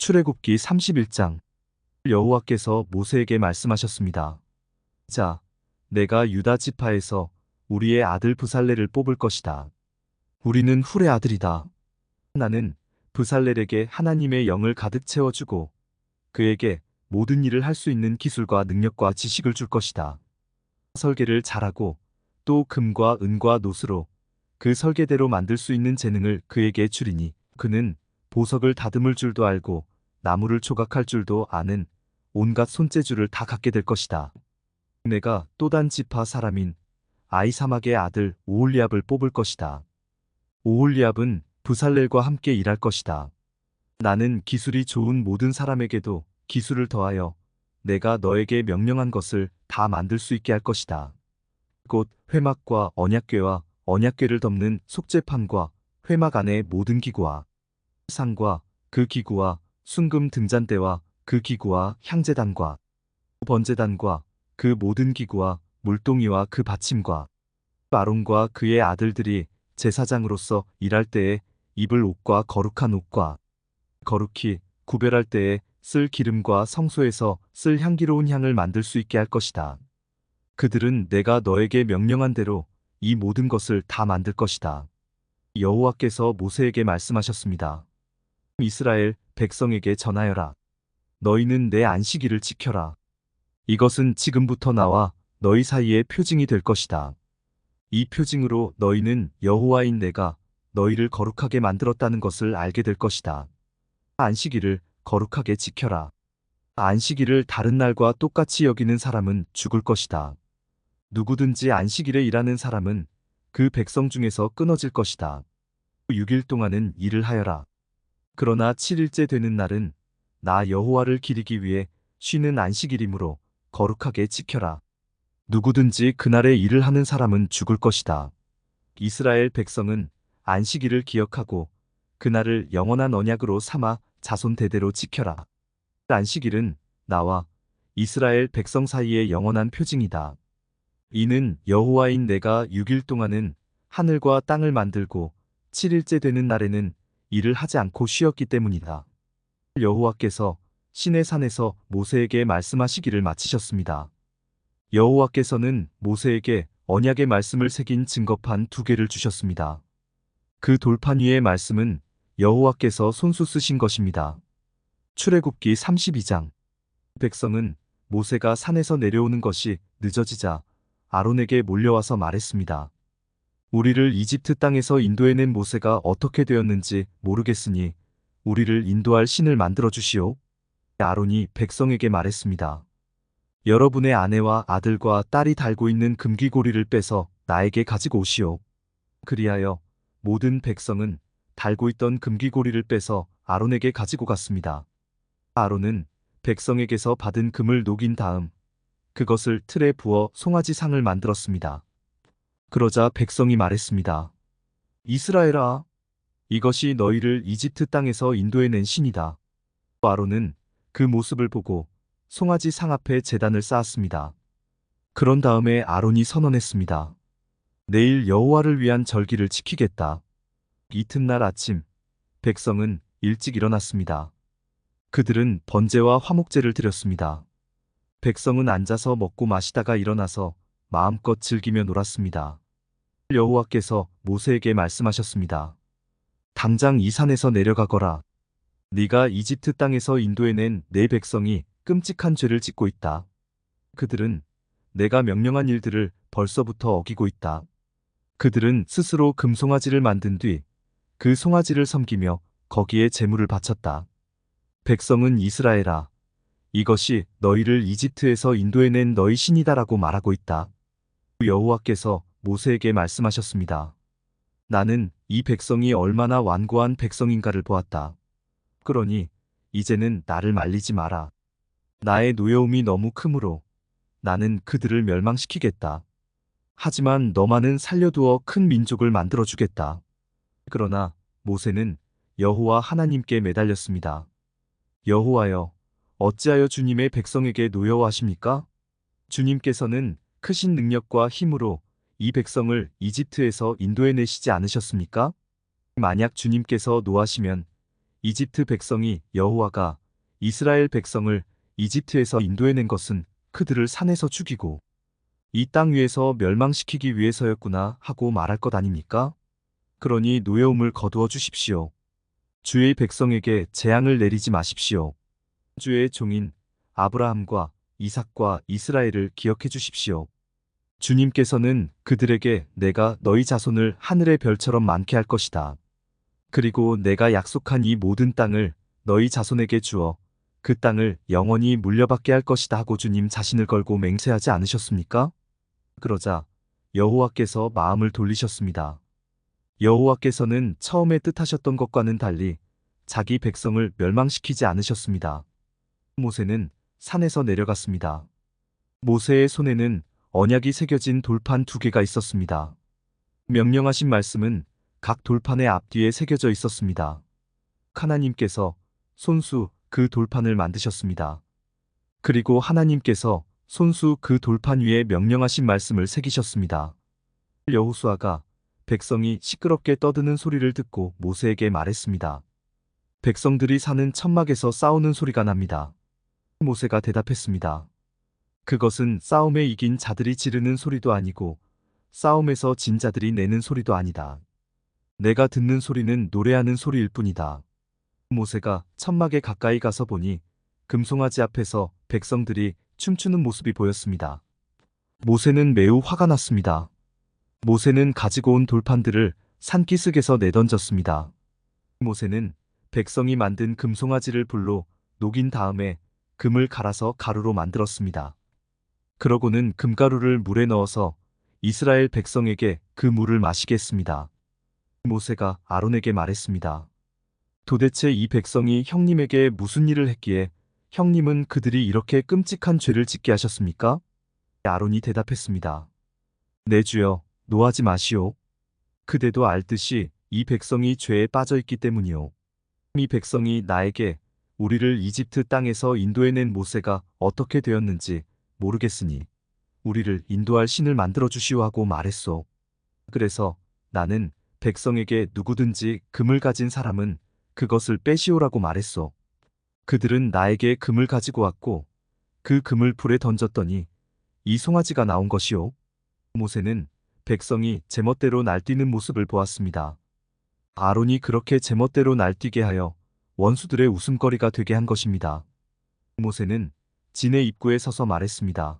출애굽기 31장. 여호와께서 모세에게 말씀하셨습니다. 자, 내가 유다 지파에서 우리의 아들 브살렐을 뽑을 것이다. 우리는 훌의 아들이다. 나는 브살렐에게 하나님의 영을 가득 채워주고 그에게 모든 일을 할 수 있는 기술과 능력과 지식을 줄 것이다. 설계를 잘하고 또 금과 은과 노스로 그 설계대로 만들 수 있는 재능을 그에게 주리니 그는 보석을 다듬을 줄도 알고 나무를 조각할 줄도 아는 온갖 손재주를 다 갖게 될 것이다. 내가 또단 지파 사람인 아히사막의 아들 오홀리압을 뽑을 것이다. 오홀리압은 브살렐과 함께 일할 것이다. 나는 기술이 좋은 모든 사람에게도 기술을 더하여 내가 너에게 명령한 것을 다 만들 수 있게 할 것이다. 곧 회막과 언약궤와 언약궤를 덮는 속죄판과 회막 안의 모든 기구와 상과 그 기구와 순금 등잔대와 그 기구와 향제단과 번제단과 그 모든 기구와 물동이와 그 받침과 아론과 그의 아들들이 제사장으로서 일할 때에 입을 옷과 거룩한 옷과 거룩히 구별할 때에 쓸 기름과 성소에서 쓸 향기로운 향을 만들 수 있게 할 것이다. 그들은 내가 너에게 명령한 대로 이 모든 것을 다 만들 것이다. 여호와께서 모세에게 말씀하셨습니다. 이스라엘 백성에게 전하여라. 너희는 내 안식일을 지켜라. 이것은 지금부터 나와 너희 사이의 표징이 될 것이다. 이 표징으로 너희는 여호와인 내가 너희를 거룩하게 만들었다는 것을 알게 될 것이다. 안식일을 거룩하게 지켜라. 안식일을 다른 날과 똑같이 여기는 사람은 죽을 것이다. 누구든지 안식일에 일하는 사람은 그 백성 중에서 끊어질 것이다. 6일 동안은 일을 하여라. 그러나 7일째 되는 날은 나 여호와를 기리기 위해 쉬는 안식일이므로 거룩하게 지켜라. 누구든지 그날에 일을 하는 사람은 죽을 것이다. 이스라엘 백성은 안식일을 기억하고 그날을 영원한 언약으로 삼아 자손 대대로 지켜라. 안식일은 나와 이스라엘 백성 사이의 영원한 표징이다. 이는 여호와인 내가 6일 동안은 하늘과 땅을 만들고 7일째 되는 날에는 일을 하지 않고 쉬었기 때문이다. 여호와께서 시내산에서 모세에게 말씀하시기를 마치셨습니다. 여호와께서는 모세에게 언약의 말씀을 새긴 증거판 2개를 주셨습니다. 그 돌판 위의 말씀은 여호와께서 손수 쓰신 것입니다. 출애굽기 32장. 백성은 모세가 산에서 내려오는 것이 늦어지자 아론에게 몰려와서 말했습니다. 우리를 이집트 땅에서 인도해낸 모세가 어떻게 되었는지 모르겠으니 우리를 인도할 신을 만들어 주시오. 아론이 백성에게 말했습니다. 여러분의 아내와 아들과 딸이 달고 있는 금귀고리를 빼서 나에게 가지고 오시오. 그리하여 모든 백성은 달고 있던 금귀고리를 빼서 아론에게 가지고 갔습니다. 아론은 백성에게서 받은 금을 녹인 다음 그것을 틀에 부어 송아지 상을 만들었습니다. 그러자 백성이 말했습니다. 이스라엘아, 이것이 너희를 이집트 땅에서 인도해낸 신이다. 아론은 그 모습을 보고 송아지 상 앞에 제단을 쌓았습니다. 그런 다음에 아론이 선언했습니다. 내일 여호와를 위한 절기를 지키겠다. 이튿날 아침, 백성은 일찍 일어났습니다. 그들은 번제와 화목제를 드렸습니다. 백성은 앉아서 먹고 마시다가 일어나서 마음껏 즐기며 놀았습니다. 여호와께서 모세에게 말씀하셨습니다. 당장 이 산에서 내려가거라. 네가 이집트 땅에서 인도해낸 내 백성이 끔찍한 죄를 짓고 있다. 그들은 내가 명령한 일들을 벌써부터 어기고 있다. 그들은 스스로 금송아지를 만든 뒤 그 송아지를 섬기며 거기에 제물을 바쳤다. 백성은 이스라엘아, 이것이 너희를 이집트에서 인도해낸 너희 신이다라고 말하고 있다. 여호와께서 모세에게 말씀하셨습니다. 나는 이 백성이 얼마나 완고한 백성인가를 보았다. 그러니 이제는 나를 말리지 마라. 나의 노여움이 너무 크므로 나는 그들을 멸망시키겠다. 하지만 너만은 살려두어 큰 민족을 만들어주겠다. 그러나 모세는 여호와 하나님께 매달렸습니다. 여호와여, 어찌하여 주님의 백성에게 노여워하십니까? 주님께서는 크신 능력과 힘으로 이 백성을 이집트에서 인도해내시지 않으셨습니까? 만약 주님께서 노하시면 이집트 백성이 여호와가 이스라엘 백성을 이집트에서 인도해낸 것은 그들을 산에서 죽이고 이 땅 위에서 멸망시키기 위해서였구나 하고 말할 것 아닙니까? 그러니 노여움을 거두어 주십시오. 주의 백성에게 재앙을 내리지 마십시오. 주의 종인 아브라함과 이삭과 이스라엘을 기억해 주십시오. 주님께서는 그들에게 내가 너희 자손을 하늘의 별처럼 많게 할 것이다. 그리고 내가 약속한 이 모든 땅을 너희 자손에게 주어 그 땅을 영원히 물려받게 할 것이다 하고 주님 자신을 걸고 맹세하지 않으셨습니까? 그러자 여호와께서 마음을 돌리셨습니다. 여호와께서는 처음에 뜻하셨던 것과는 달리 자기 백성을 멸망시키지 않으셨습니다. 모세는 산에서 내려갔습니다. 모세의 손에는 언약이 새겨진 돌판 2개가 있었습니다. 명령하신 말씀은 각 돌판의 앞뒤에 새겨져 있었습니다. 하나님께서 손수 그 돌판을 만드셨습니다. 그리고 하나님께서 손수 그 돌판 위에 명령하신 말씀을 새기셨습니다. 여호수아가 백성이 시끄럽게 떠드는 소리를 듣고 모세에게 말했습니다. 백성들이 사는 천막에서 싸우는 소리가 납니다. 모세가 대답했습니다. 그것은 싸움에 이긴 자들이 지르는 소리도 아니고 싸움에서 진 자들이 내는 소리도 아니다. 내가 듣는 소리는 노래하는 소리일 뿐이다. 모세가 천막에 가까이 가서 보니 금송아지 앞에서 백성들이 춤추는 모습이 보였습니다. 모세는 매우 화가 났습니다. 모세는 가지고 온 돌판들을 산기슭에서 내던졌습니다. 모세는 백성이 만든 금송아지를 불로 녹인 다음에 금을 갈아서 가루로 만들었습니다. 그러고는 금가루를 물에 넣어서 이스라엘 백성에게 그 물을 마시게 했습니다. 모세가 아론에게 말했습니다. 도대체 이 백성이 형님에게 무슨 일을 했기에 형님은 그들이 이렇게 끔찍한 죄를 짓게 하셨습니까? 아론이 대답했습니다. 내 주여, 노하지 마시오. 그대도 알듯이 이 백성이 죄에 빠져 있기 때문이오. 이 백성이 나에게 우리를 이집트 땅에서 인도해낸 모세가 어떻게 되었는지 모르겠으니 우리를 인도할 신을 만들어 주시오 하고 말했소. 그래서 나는 백성에게 누구든지 금을 가진 사람은 그것을 빼시오라고 말했소. 그들은 나에게 금을 가지고 왔고 그 금을 불에 던졌더니 이 송아지가 나온 것이오. 모세는 백성이 제멋대로 날뛰는 모습을 보았습니다. 아론이 그렇게 제멋대로 날뛰게 하여 원수들의 웃음거리가 되게 한 것입니다. 모세는 진의 입구에 서서 말했습니다.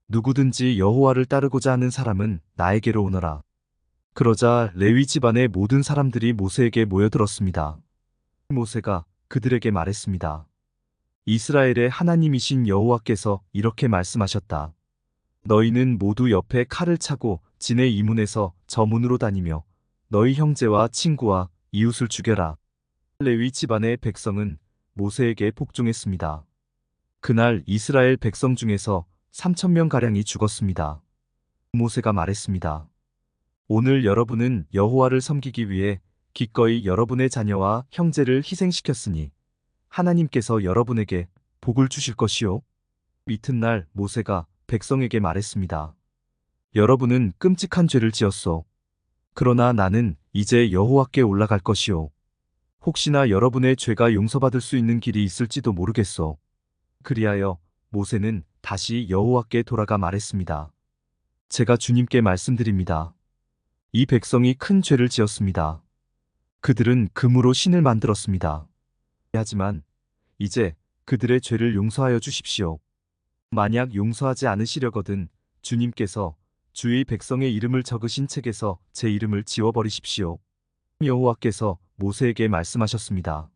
누구든지 여호와를 따르고자 하는 사람은 나에게로 오너라. 그러자 레위 집안의 모든 사람들이 모세에게 모여들었습니다. 모세가 그들에게 말했습니다. 이스라엘의 하나님이신 여호와께서 이렇게 말씀하셨다. 너희는 모두 옆에 칼을 차고 진의 이문에서 저 문으로 다니며 너희 형제와 친구와 이웃을 죽여라. 레위 집안의 백성은 모세에게 복종했습니다. 그날 이스라엘 백성 중에서 3,000명가량이 죽었습니다. 모세가 말했습니다. 오늘 여러분은 여호와를 섬기기 위해 기꺼이 여러분의 자녀와 형제를 희생시켰으니 하나님께서 여러분에게 복을 주실 것이요. 이튿날 모세가 백성에게 말했습니다. 여러분은 끔찍한 죄를 지었소. 그러나 나는 이제 여호와께 올라갈 것이요. 혹시나 여러분의 죄가 용서받을 수 있는 길이 있을지도 모르겠소. 그리하여 모세는 다시 여호와께 돌아가 말했습니다. 제가 주님께 말씀드립니다. 이 백성이 큰 죄를 지었습니다. 그들은 금으로 신을 만들었습니다. 하지만 이제 그들의 죄를 용서하여 주십시오. 만약 용서하지 않으시려거든 주님께서 주의 백성의 이름을 적으신 책에서 제 이름을 지워버리십시오. 여호와께서 모세에게 말씀하셨습니다.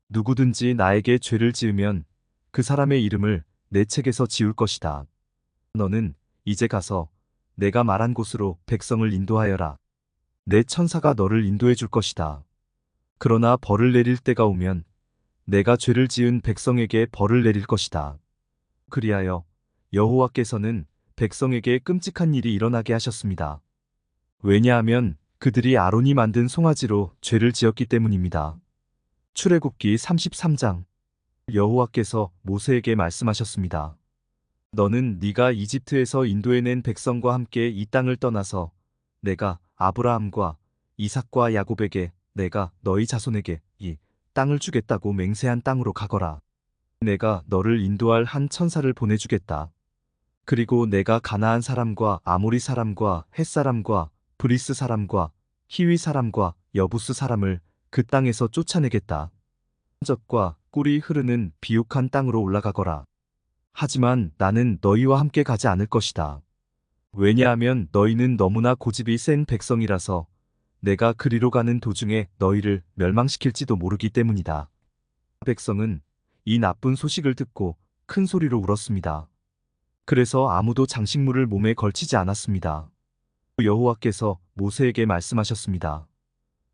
누구든지 나에게 죄를 지으면 그 사람의 이름을 내 책에서 지울 것이다. 너는 이제 가서 내가 말한 곳으로 백성을 인도하여라. 내 천사가 너를 인도해 줄 것이다. 그러나 벌을 내릴 때가 오면 내가 죄를 지은 백성에게 벌을 내릴 것이다. 그리하여 여호와께서는 백성에게 끔찍한 일이 일어나게 하셨습니다. 왜냐하면 그들이 아론이 만든 송아지로 죄를 지었기 때문입니다. 출애굽기 33장. 여호와께서 모세에게 말씀하셨습니다. 너는 네가 이집트에서 인도해낸 백성과 함께 이 땅을 떠나서 내가 아브라함과 이삭과 야곱에게 내가 너희 자손에게 이 땅을 주겠다고 맹세한 땅으로 가거라. 내가 너를 인도할 한 천사를 보내주겠다. 그리고 내가 가나안 사람과 아모리 사람과 헷 사람과 브리스 사람과 히위 사람과 여부스 사람을 그 땅에서 쫓아내겠다. 적과 꿀이 흐르는 비옥한 땅으로 올라가거라. 하지만 나는 너희와 함께 가지 않을 것이다. 왜냐하면 너희는 너무나 고집이 센 백성이라서 내가 그리로 가는 도중에 너희를 멸망시킬지도 모르기 때문이다. 백성은 이 나쁜 소식을 듣고 큰 소리로 울었습니다. 그래서 아무도 장식물을 몸에 걸치지 않았습니다. 여호와께서 모세에게 말씀하셨습니다.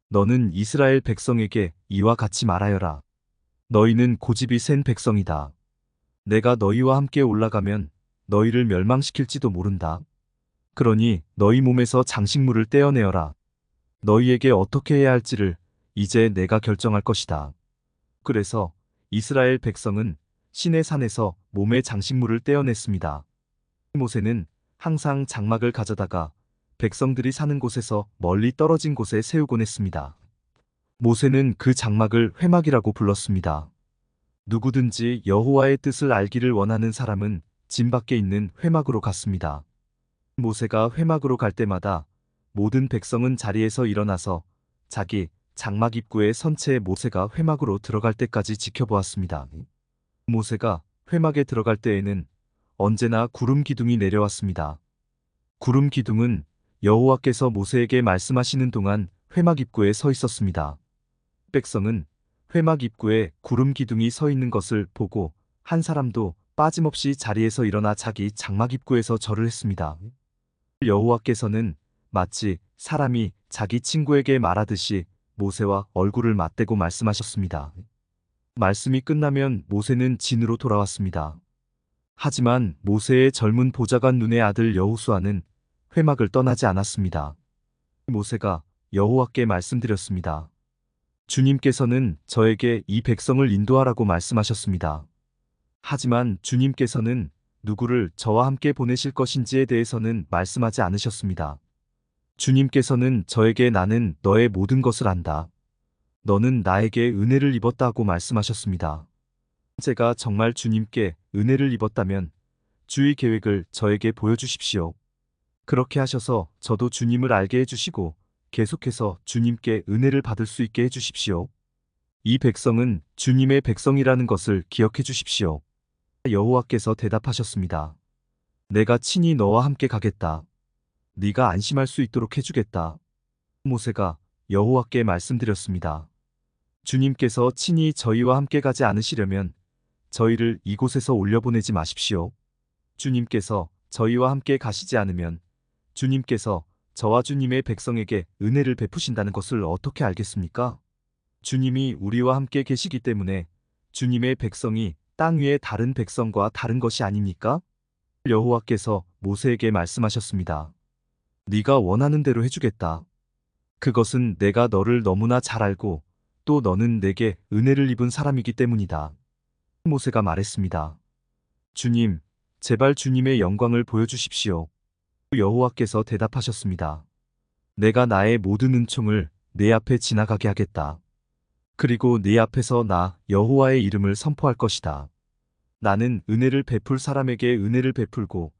너는 이스라엘 백성에게 이와 같이 말하여라. 너희는 고집이 센 백성이다. 내가 너희와 함께 올라가면 너희를 멸망시킬지도 모른다. 그러니 너희 몸에서 장식물을 떼어내어라. 너희에게 어떻게 해야 할지를 이제 내가 결정할 것이다. 그래서 이스라엘 백성은 시내 산에서 몸의 장식물을 떼어냈습니다. 모세는 항상 장막을 가져다가 백성들이 사는 곳에서 멀리 떨어진 곳에 세우곤 했습니다. 모세는 그 장막을 회막이라고 불렀습니다. 누구든지 여호와의 뜻을 알기를 원하는 사람은 진 밖에 있는 회막으로 갔습니다. 모세가 회막으로 갈 때마다 모든 백성은 자리에서 일어나서 자기 장막 입구에 선 채 모세가 회막으로 들어갈 때까지 지켜보았습니다. 모세가 회막에 들어갈 때에는 언제나 구름 기둥이 내려왔습니다. 구름 기둥은 여호와께서 모세에게 말씀하시는 동안 회막 입구에 서 있었습니다. 백성은 회막 입구에 구름 기둥이 서 있는 것을 보고 한 사람도 빠짐없이 자리에서 일어나 자기 장막 입구에서 절을 했습니다. 여호와께서는 마치 사람이 자기 친구에게 말하듯이 모세와 얼굴을 맞대고 말씀하셨습니다. 말씀이 끝나면 모세는 진으로 돌아왔습니다. 하지만 모세의 젊은 보좌관 눈의 아들 여호수아는 회막을 떠나지 않았습니다. 모세가 여호와께 말씀드렸습니다. 주님께서는 저에게 이 백성을 인도하라고 말씀하셨습니다. 하지만 주님께서는 누구를 저와 함께 보내실 것인지에 대해서는 말씀하지 않으셨습니다. 주님께서는 저에게 나는 너의 모든 것을 안다. 너는 나에게 은혜를 입었다고 말씀하셨습니다. 제가 정말 주님께 은혜를 입었다면 주의 계획을 저에게 보여주십시오. 그렇게 하셔서 저도 주님을 알게 해주시고 계속해서 주님께 은혜를 받을 수 있게 해주십시오. 이 백성은 주님의 백성이라는 것을 기억해 주십시오. 여호와께서 대답하셨습니다. 내가 친히 너와 함께 가겠다. 네가 안심할 수 있도록 해주겠다. 모세가 여호와께 말씀드렸습니다. 주님께서 친히 저희와 함께 가지 않으시려면 저희를 이곳에서 올려보내지 마십시오. 주님께서 저희와 함께 가시지 않으면 주님께서 저와 주님의 백성에게 은혜를 베푸신다는 것을 어떻게 알겠습니까? 주님이 우리와 함께 계시기 때문에 주님의 백성이 땅 위의 다른 백성과 다른 것이 아닙니까? 여호와께서 모세에게 말씀하셨습니다. 네가 원하는 대로 해주겠다. 그것은 내가 너를 너무나 잘 알고 또 너는 내게 은혜를 입은 사람이기 때문이다. 모세가 말했습니다. 주님, 제발 주님의 영광을 보여주십시오. 여호와께서 대답하셨습니다. 내가 나의 모든 은총을 네 앞에 지나가게 하겠다. 그리고 네 앞에서 나 여호와의 이름을 선포할 것이다. 나는 은혜를 베풀 사람에게 은혜를 베풀고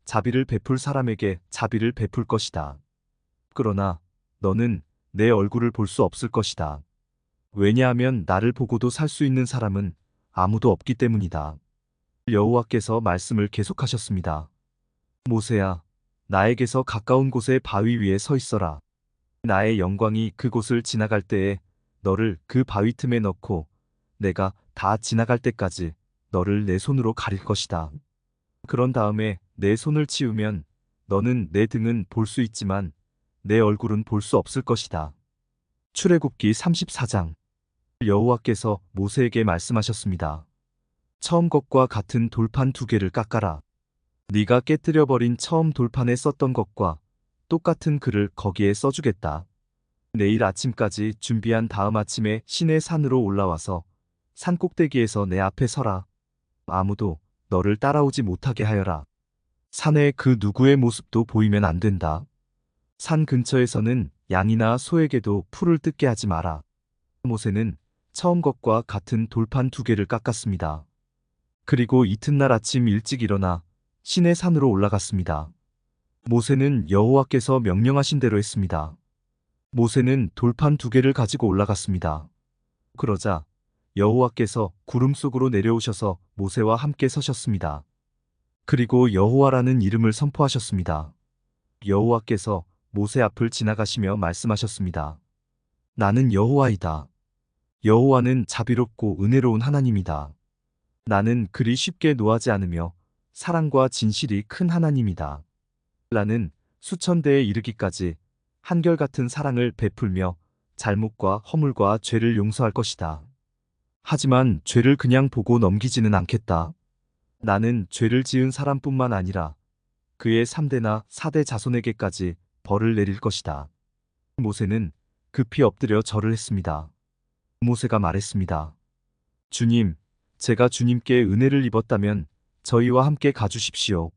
자비를 베풀 사람에게 자비를 베풀 것이다. 그러나 너는 내 얼굴을 볼 수 없을 것이다. 왜냐하면 나를 보고도 살 수 있는 사람은 아무도 없기 때문이다. 여호와께서 말씀을 계속하셨습니다. 모세야, 나에게서 가까운 곳의 바위 위에 서 있어라. 나의 영광이 그곳을 지나갈 때에 너를 그 바위 틈에 넣고 내가 다 지나갈 때까지 너를 내 손으로 가릴 것이다. 그런 다음에 내 손을 치우면 너는 내 등은 볼 수 있지만 내 얼굴은 볼 수 없을 것이다. 출애굽기 34장. 여호와께서 모세에게 말씀하셨습니다. 처음 것과 같은 돌판 2개를 깎아라. 네가 깨뜨려버린 처음 돌판에 썼던 것과 똑같은 글을 거기에 써주겠다. 내일 아침까지 준비한 다음 아침에 시내 산으로 올라와서 산 꼭대기에서 내 앞에 서라. 아무도 너를 따라오지 못하게 하여라. 산에 그 누구의 모습도 보이면 안 된다. 산 근처에서는 양이나 소에게도 풀을 뜯게 하지 마라. 모세는 처음 것과 같은 돌판 2개를 깎았습니다. 그리고 이튿날 아침 일찍 일어나 시내 산으로 올라갔습니다. 모세는 여호와께서 명령하신 대로 했습니다. 모세는 돌판 2개를 가지고 올라갔습니다. 그러자 여호와께서 구름 속으로 내려오셔서 모세와 함께 서셨습니다. 그리고 여호와라는 이름을 선포하셨습니다. 여호와께서 모세 앞을 지나가시며 말씀하셨습니다. 나는 여호와이다. 여호와는 자비롭고 은혜로운 하나님이다. 나는 그리 쉽게 노하지 않으며 사랑과 진실이 큰 하나님이다. 나는 수천 대에 이르기까지 한결같은 사랑을 베풀며 잘못과 허물과 죄를 용서할 것이다. 하지만 죄를 그냥 보고 넘기지는 않겠다. 나는 죄를 지은 사람뿐만 아니라 그의 3대나 4대 자손에게까지 벌을 내릴 것이다. 모세는 급히 엎드려 절을 했습니다. 모세가 말했습니다. 주님, 제가 주님께 은혜를 입었다면 저희와 함께 가주십시오.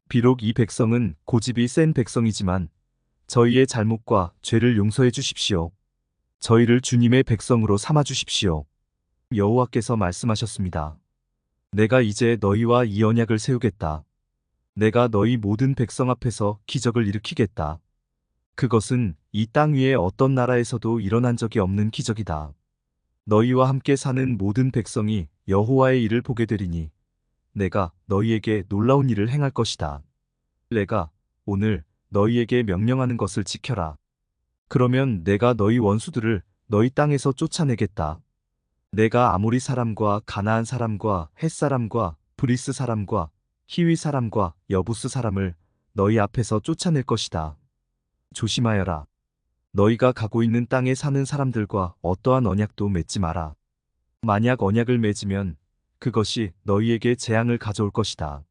비록 이 백성은 고집이 센 백성이지만 저희의 잘못과 죄를 용서해 주십시오. 저희를 주님의 백성으로 삼아 주십시오. 여호와께서 말씀하셨습니다. 내가 이제 너희와 이 언약을 세우겠다. 내가 너희 모든 백성 앞에서 기적을 일으키겠다. 그것은 이 땅 위에 어떤 나라에서도 일어난 적이 없는 기적이다. 너희와 함께 사는 모든 백성이 여호와의 일을 보게 되리니 내가 너희에게 놀라운 일을 행할 것이다. 내가 오늘 너희에게 명령하는 것을 지켜라. 그러면 내가 너희 원수들을 너희 땅에서 쫓아내겠다. 내가 아모리 사람과 가나안 사람과 헷 사람과 브리스 사람과 히위 사람과 여부스 사람을 너희 앞에서 쫓아낼 것이다. 조심하여라. 너희가 가고 있는 땅에 사는 사람들과 어떠한 언약도 맺지 마라. 만약 언약을 맺으면 그것이 너희에게 재앙을 가져올 것이다.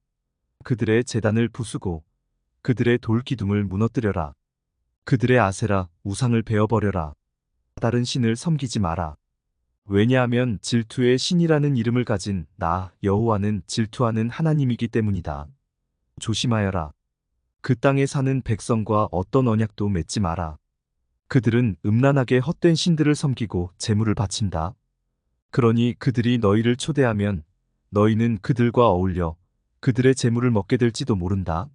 그들의 제단을 부수고 그들의 돌 기둥을 무너뜨려라. 그들의 아세라 우상을 베어버려라. 다른 신을 섬기지 마라. 왜냐하면 질투의 신이라는 이름을 가진 나 여호와는 질투하는 하나님이기 때문이다. 조심하여라. 그 땅에 사는 백성과 어떤 언약도 맺지 마라. 그들은 음란하게 헛된 신들을 섬기고 제물을 바친다. 그러니 그들이 너희를 초대하면 너희는 그들과 어울려 그들의 제물을 먹게 될지도 모른다.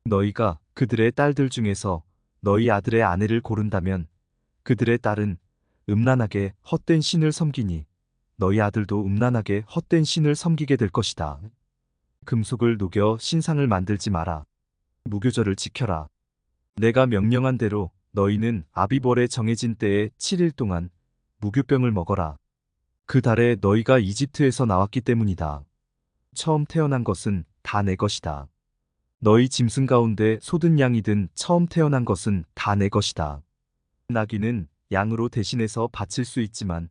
너희가 그들의 딸들 중에서 너희 아들의 아내를 고른다면 그들의 딸은 음란하게 헛된 신을 섬기니 너희 아들도 음란하게 헛된 신을 섬기게 될 것이다. 금속을 녹여 신상을 만들지 마라. 무교절을 지켜라. 내가 명령한 대로 너희는 아비벌의 정해진 때에 7일 동안 무교병을 먹어라. 그 달에 너희가 이집트에서 나왔기 때문이다. 처음 태어난 것은 다 내 것이다. 너희 짐승 가운데 소든 양이든 처음 태어난 것은 다 내 것이다. 나귀는 양으로 대신해서 바칠 수 있지만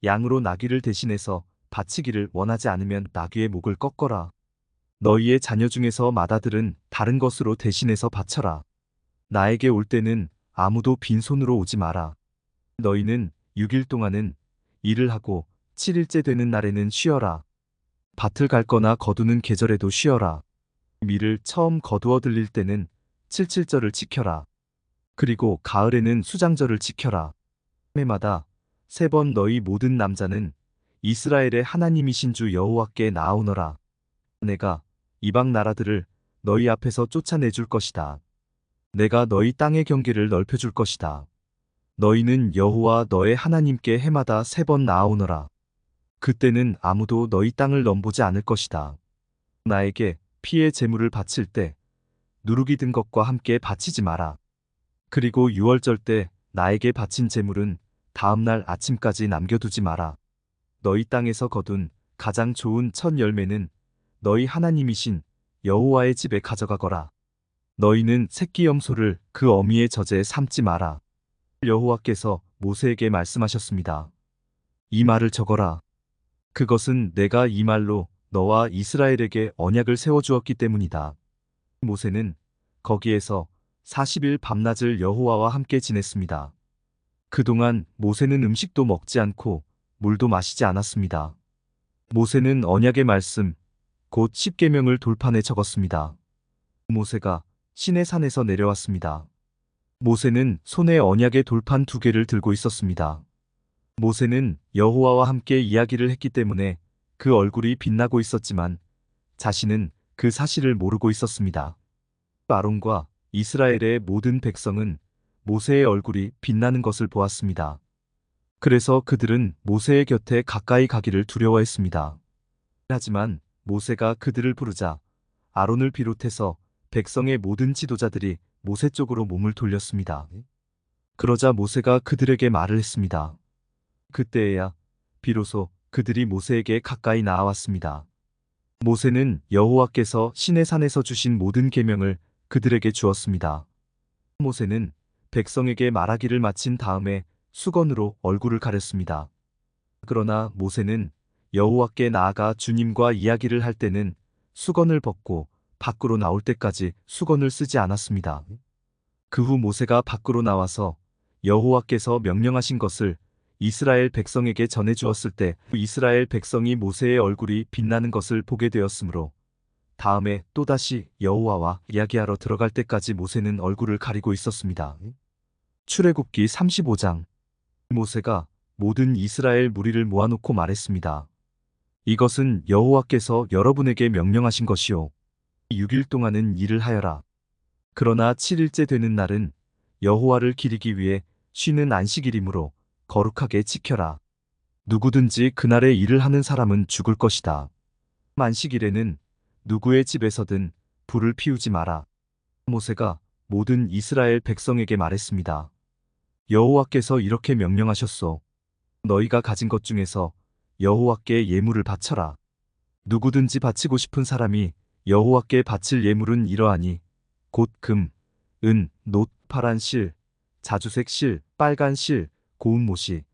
양으로 나귀를 대신해서 바치기를 원하지 않으면 나귀의 목을 꺾어라. 너희의 자녀 중에서 맏아들은 다른 것으로 대신해서 바쳐라. 나에게 올 때는 아무도 빈손으로 오지 마라. 너희는 6일 동안은 일을 하고 7일째 되는 날에는 쉬어라. 밭을 갈거나 거두는 계절에도 쉬어라. 밀을 처음 거두어 들릴 때는 칠칠절을 지켜라. 그리고 가을에는 수장절을 지켜라. 해마다 3번 너희 모든 남자는 이스라엘의 하나님이신 주 여호와께 나아오너라. 내가 이방 나라들을 너희 앞에서 쫓아내줄 것이다. 내가 너희 땅의 경계를 넓혀줄 것이다. 너희는 여호와 너의 하나님께 해마다 3번 나아오너라. 그때는 아무도 너희 땅을 넘보지 않을 것이다. 나에게 피의 제물을 바칠 때 누룩이 든 것과 함께 바치지 마라. 그리고 6월절 때 나에게 바친 제물은 다음날 아침까지 남겨두지 마라. 너희 땅에서 거둔 가장 좋은 첫 열매는 너희 하나님이신 여호와의 집에 가져가거라. 너희는 새끼 염소를 그 어미의 젖에 삶지 마라. 여호와께서 모세에게 말씀하셨습니다. 이 말을 적어라. 그것은 내가 이 말로 너와 이스라엘에게 언약을 세워주었기 때문이다. 모세는 거기에서 40일 밤낮을 여호와와 함께 지냈습니다. 그동안 모세는 음식도 먹지 않고 물도 마시지 않았습니다. 모세는 언약의 말씀, 곧 십계명을 돌판에 적었습니다. 모세가 시내산에서 내려왔습니다. 모세는 손에 언약의 돌판 2개를 들고 있었습니다. 모세는 여호와와 함께 이야기를 했기 때문에 그 얼굴이 빛나고 있었지만 자신은 그 사실을 모르고 있었습니다. 아론과 이스라엘의 모든 백성은 모세의 얼굴이 빛나는 것을 보았습니다. 그래서 그들은 모세의 곁에 가까이 가기를 두려워했습니다. 하지만 모세가 그들을 부르자 아론을 비롯해서 백성의 모든 지도자들이 모세 쪽으로 몸을 돌렸습니다. 그러자 모세가 그들에게 말을 했습니다. 그때에야 비로소 그들이 모세에게 가까이 나아왔습니다. 모세는 여호와께서 시내산에서 주신 모든 계명을 그들에게 주었습니다. 모세는 백성에게 말하기를 마친 다음에 수건으로 얼굴을 가렸습니다. 그러나 모세는 여호와께 나아가 주님과 이야기를 할 때는 수건을 벗고 밖으로 나올 때까지 수건을 쓰지 않았습니다. 그 후 모세가 밖으로 나와서 여호와께서 명령하신 것을 이스라엘 백성에게 전해 주었을 때 이스라엘 백성이 모세의 얼굴이 빛나는 것을 보게 되었으므로 다음에 또다시 여호와와 이야기하러 들어갈 때까지 모세는 얼굴을 가리고 있었습니다. 출애굽기 35장. 모세가 모든 이스라엘 무리를 모아놓고 말했습니다. 이것은 여호와께서 여러분에게 명령하신 것이요 6일 동안은 일을 하여라. 그러나 7일째 되는 날은 여호와를 기리기 위해 쉬는 안식일이므로 거룩하게 지켜라. 누구든지 그날에 일을 하는 사람은 죽을 것이다. 안식일에는 누구의 집에서든 불을 피우지 마라. 모세가 모든 이스라엘 백성에게 말했습니다. 여호와께서 이렇게 명령하셨소. 너희가 가진 것 중에서 여호와께 예물을 바쳐라. 누구든지 바치고 싶은 사람이 여호와께 바칠 예물은 이러하니 곧 금, 은, 놋, 파란 실, 자주색 실, 빨간 실, 고운 못이,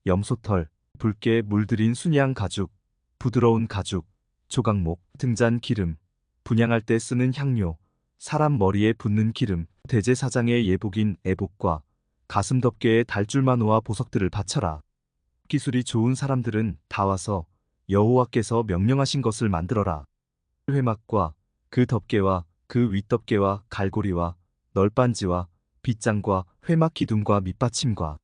염소털, 붉게 물들인 순양 가죽, 부드러운 가죽, 조각목, 등잔 기름, 분향할 때 쓰는 향료, 사람 머리에 붓는 기름, 대제사장의 예복인 에복과 가슴 덮개의 달줄마노와 보석들을 바쳐라. 기술이 좋은 사람들은 다 와서 여호와께서 명령하신 것을 만들어라. 회막과 그 덮개와 그 윗덮개와 갈고리와 널빤지와 빗장과 회막 기둥과 밑받침과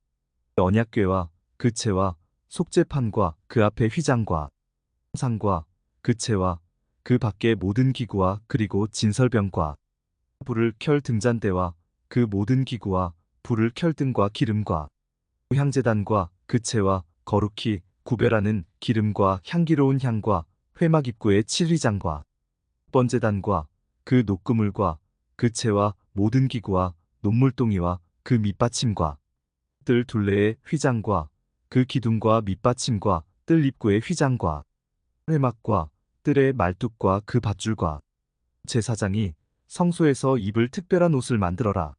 언약궤와 그 채와 속죄판과 그 앞에 휘장과 상과 그 채와 그 밖의 모든 기구와 그리고 진설병과 불을 켤 등잔대와 그 모든 기구와 불을 켤 등과 기름과 향제단과 그 채와 거룩히 구별하는 기름과 향기로운 향과 회막 입구의 칠휘장과 번제단과 그 녹그물과 그 채와 모든 기구와 논물동이와 그 밑받침과 뜰 둘레의 휘장과 그 기둥과 밑받침과 뜰 입구의 휘장과 회막과 뜰의 말뚝과 그 밧줄과 제사장이 성소에서 입을 특별한 옷을 만들어라.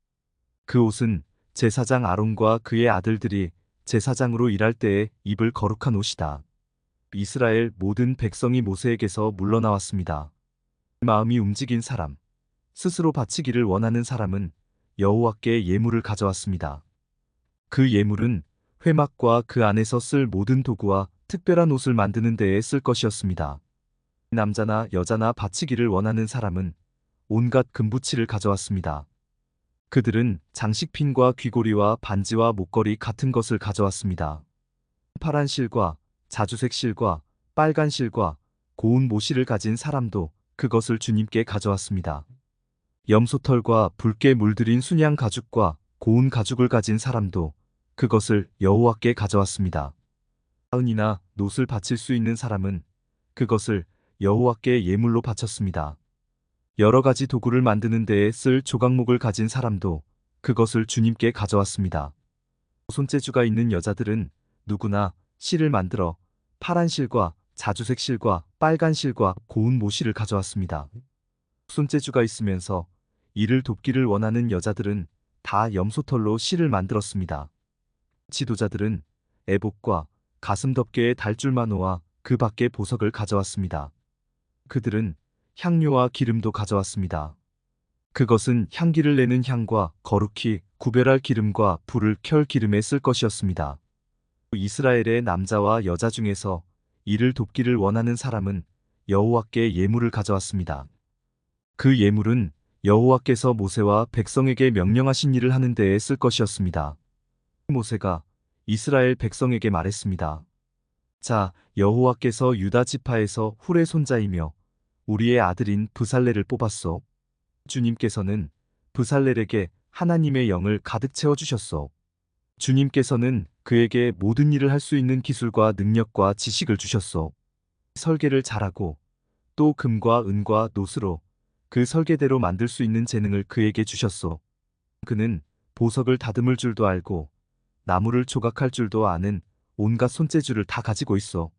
그 옷은 제사장 아론과 그의 아들들이 제사장으로 일할 때에 입을 거룩한 옷이다. 이스라엘 모든 백성이 모세에게서 물러나왔습니다. 마음이 움직인 사람, 스스로 바치기를 원하는 사람은 여호와께 예물을 가져왔습니다. 그 예물은 회막과 그 안에서 쓸 모든 도구와 특별한 옷을 만드는 데에 쓸 것이었습니다. 남자나 여자나 바치기를 원하는 사람은 온갖 금부치를 가져왔습니다. 그들은 장식핀과 귀고리와 반지와 목걸이 같은 것을 가져왔습니다. 파란 실과 자주색 실과 빨간 실과 고운 모실을 가진 사람도 그것을 주님께 가져왔습니다. 염소털과 붉게 물들인 순양 가죽과 고운 가죽을 가진 사람도 그것을 여호와께 가져왔습니다. 은이나 놋을 바칠 수 있는 사람은 그것을 여호와께 예물로 바쳤습니다. 여러 가지 도구를 만드는 데에 쓸 조각목을 가진 사람도 그것을 주님께 가져왔습니다. 손재주가 있는 여자들은 누구나 실을 만들어 파란 실과 자주색 실과 빨간 실과 고운 모실을 가져왔습니다. 손재주가 있으면서 이를 돕기를 원하는 여자들은 다 염소털로 실을 만들었습니다. 지도자들은 에복과 가슴 덮개의 달줄마노와 그 밖의 보석을 가져왔습니다. 그들은 향료와 기름도 가져왔습니다. 그것은 향기를 내는 향과 거룩히 구별할 기름과 불을 켤 기름에 쓸 것이었습니다. 이스라엘의 남자와 여자 중에서 이를 돕기를 원하는 사람은 여호와께 예물을 가져왔습니다. 그 예물은 여호와께서 모세와 백성에게 명령하신 일을 하는 데에 쓸 것이었습니다. 모세가 이스라엘 백성에게 말했습니다. 자, 여호와께서 유다 지파에서 훌의 손자이며 우리의 아들인 브살렐을 뽑았소. 주님께서는 브살렐에게 하나님의 영을 가득 채워주셨소. 주님께서는 그에게 모든 일을 할 수 있는 기술과 능력과 지식을 주셨소. 설계를 잘하고 또 금과 은과 노스로 그 설계대로 만들 수 있는 재능을 그에게 주셨소. 그는 보석을 다듬을 줄도 알고 나무를 조각할 줄도 아는 온갖 손재주를 다 가지고 있어.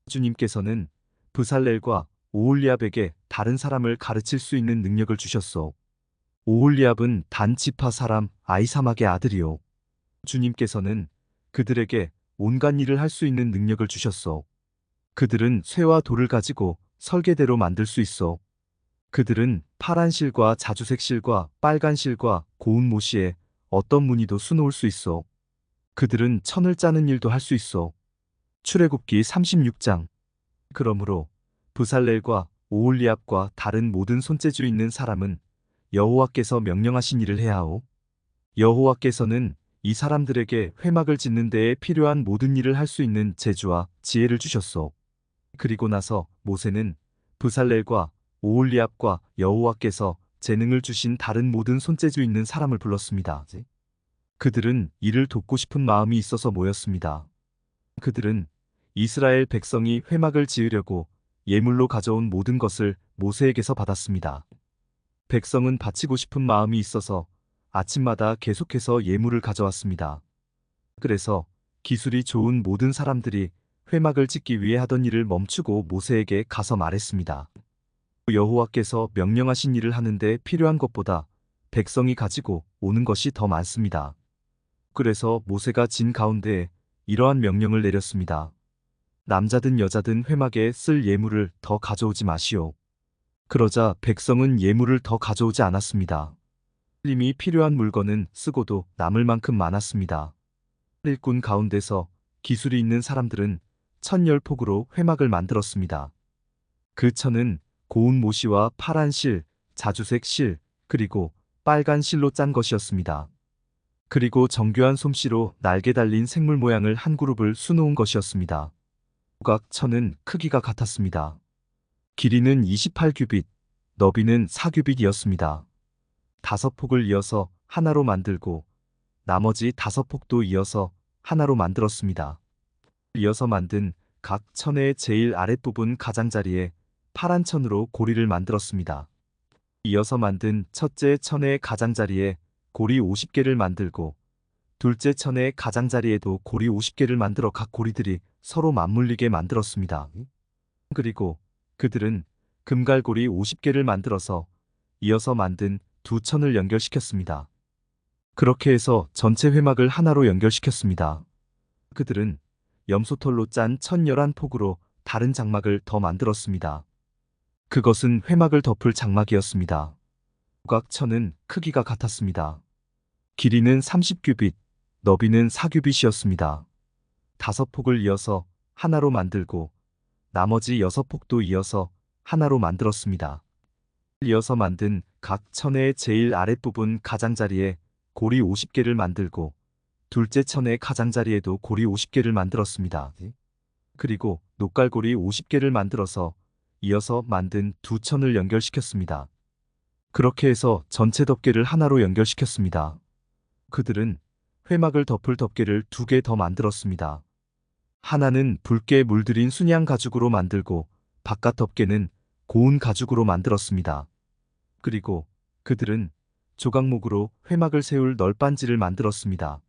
주님께서는 브살렐과 오홀리압에게 다른 사람을 가르칠 수 있는 능력을 주셨소. 오홀리압은 단 지파 사람 아히사막의 아들이요. 주님께서는 그들에게 온갖 일을 할 수 있는 능력을 주셨소. 그들은 쇠와 돌을 가지고 설계대로 만들 수 있어. 그들은 파란 실과 자주색 실과 빨간 실과 고운 모시에 어떤 무늬도 수놓을 수 있어. 그들은 천을 짜는 일도 할 수 있어. 출애굽기 36장. 그러므로 브살렐과 오홀리압과 다른 모든 손재주 있는 사람은 여호와께서 명령하신 일을 해야 하오. 여호와께서는 이 사람들에게 회막을 짓는 데에 필요한 모든 일을 할 수 있는 재주와 지혜를 주셨소. 그리고 나서 모세는 브살렐과 오홀리압과 여호와께서 재능을 주신 다른 모든 손재주 있는 사람을 불렀습니다. 그들은 이를 돕고 싶은 마음이 있어서 모였습니다. 그들은 이스라엘 백성이 회막을 지으려고 예물로 가져온 모든 것을 모세에게서 받았습니다. 백성은 바치고 싶은 마음이 있어서 아침마다 계속해서 예물을 가져왔습니다. 그래서 기술이 좋은 모든 사람들이 회막을 짓기 위해 하던 일을 멈추고 모세에게 가서 말했습니다. 여호와께서 명령하신 일을 하는데 필요한 것보다 백성이 가지고 오는 것이 더 많습니다. 그래서 모세가 진 가운데에 이러한 명령을 내렸습니다. 남자든 여자든 회막에 쓸 예물을 더 가져오지 마시오. 그러자 백성은 예물을 더 가져오지 않았습니다. 이미 필요한 물건은 쓰고도 남을 만큼 많았습니다. 일꾼 가운데서 기술이 있는 사람들은 1010폭으로 회막을 만들었습니다. 그 천은 고운 모시와 파란 실, 자주색 실, 그리고 빨간 실로 짠 것이었습니다. 그리고 정교한 솜씨로 날개 달린 생물 모양을 한 그룹을 수놓은 것이었습니다. 조각 천은 크기가 같았습니다. 길이는 28규빗, 너비는 4규빗이었습니다. 5폭을 이어서 하나로 만들고 나머지 5폭도 이어서 하나로 만들었습니다. 이어서 만든 각 천의 제일 아랫부분 가장자리에 파란 천으로 고리를 만들었습니다. 이어서 만든 첫째 천의 가장자리에 고리 50개를 만들고 둘째 천의 가장자리에도 고리 50개를 만들어 각 고리들이 서로 맞물리게 만들었습니다. 그리고 그들은 금갈고리 50개를 만들어서 이어서 만든 두 천을 연결시켰습니다. 그렇게 해서 전체 회막을 하나로 연결시켰습니다. 그들은 염소털로 짠 1011폭으로 다른 장막을 더 만들었습니다. 그것은 회막을 덮을 장막이었습니다. 조각천은 크기가 같았습니다. 길이는 30규빗, 너비는 4규빗이었습니다. 5폭을 이어서 하나로 만들고 나머지 6폭도 이어서 하나로 만들었습니다. 이어서 만든 각 천의 제일 아랫부분 가장자리에 고리 50개를 만들고 둘째 천의 가장자리에도 고리 50개를 만들었습니다. 그리고 녹갈고리 50개를 만들어서 이어서 만든 두 천을 연결시켰습니다. 그렇게 해서 전체 덮개를 하나로 연결시켰습니다. 그들은 회막을 덮을 덮개를 2개 더 만들었습니다. 하나는 붉게 물들인 순양 가죽으로 만들고 바깥 덮개는 고운 가죽으로 만들었습니다. 그리고 그들은 조각목으로 회막을 세울 널빤지를 만들었습니다.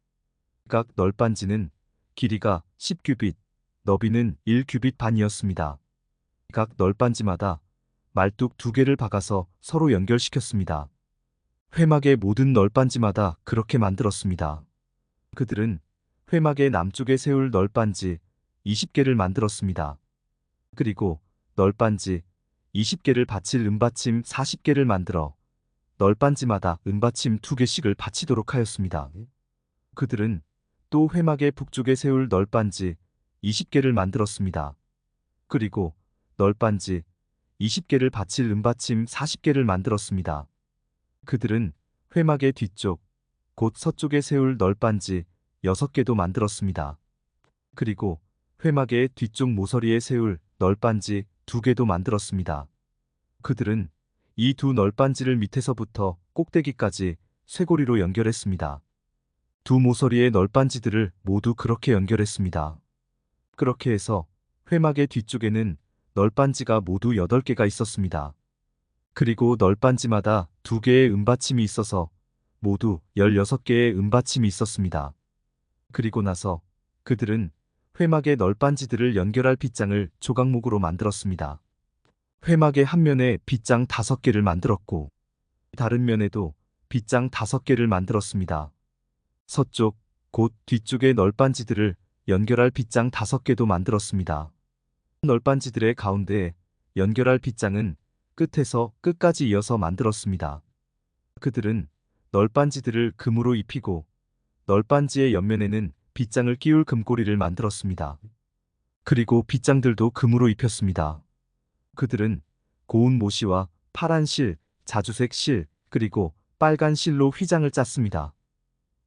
각 널빤지는 길이가 10규빗, 너비는 1규빗 반이었습니다. 각 널빤지마다 말뚝 2개를 박아서 서로 연결시켰습니다. 회막의 모든 널빤지마다 그렇게 만들었습니다. 그들은 회막의 남쪽에 세울 널빤지 20개를 만들었습니다. 그리고 널빤지 20개를 받칠 은받침 40개를 만들어 널빤지마다 은받침 2개씩을 받치도록 하였습니다. 그들은 또 회막의 북쪽에 세울 널빤지 20개를 만들었습니다. 그리고 널빤지 20개를 받칠 은받침 40개를 만들었습니다. 그들은 회막의 뒤쪽, 곧 서쪽에 세울 널빤지 6개도 만들었습니다. 그리고 회막의 뒤쪽 모서리에 세울 널빤지 2개도 만들었습니다. 그들은 이 두 널빤지를 밑에서부터 꼭대기까지 쇠고리로 연결했습니다. 두 모서리의 널빤지들을 모두 그렇게 연결했습니다. 그렇게 해서 회막의 뒤쪽에는 널빤지가 모두 8개가 있었습니다. 그리고 널빤지마다 2개의 은받침이 있어서 모두 16개의 은받침이 있었습니다. 그리고 나서 그들은 회막의 널빤지들을 연결할 빗장을 조각목으로 만들었습니다. 회막의 한 면에 빗장 5개를 만들었고 다른 면에도 빗장 5개를 만들었습니다. 서쪽, 곧 뒤쪽의 널빤지들을 연결할 빗장 5개도 만들었습니다. 널빤지들의 가운데에 연결할 빗장은 끝에서 끝까지 이어서 만들었습니다. 그들은 널빤지들을 금으로 입히고 널빤지의 옆면에는 빗장을 끼울 금고리를 만들었습니다. 그리고 빗장들도 금으로 입혔습니다. 그들은 고운 모시와 파란 실, 자주색 실, 그리고 빨간 실로 휘장을 짰습니다.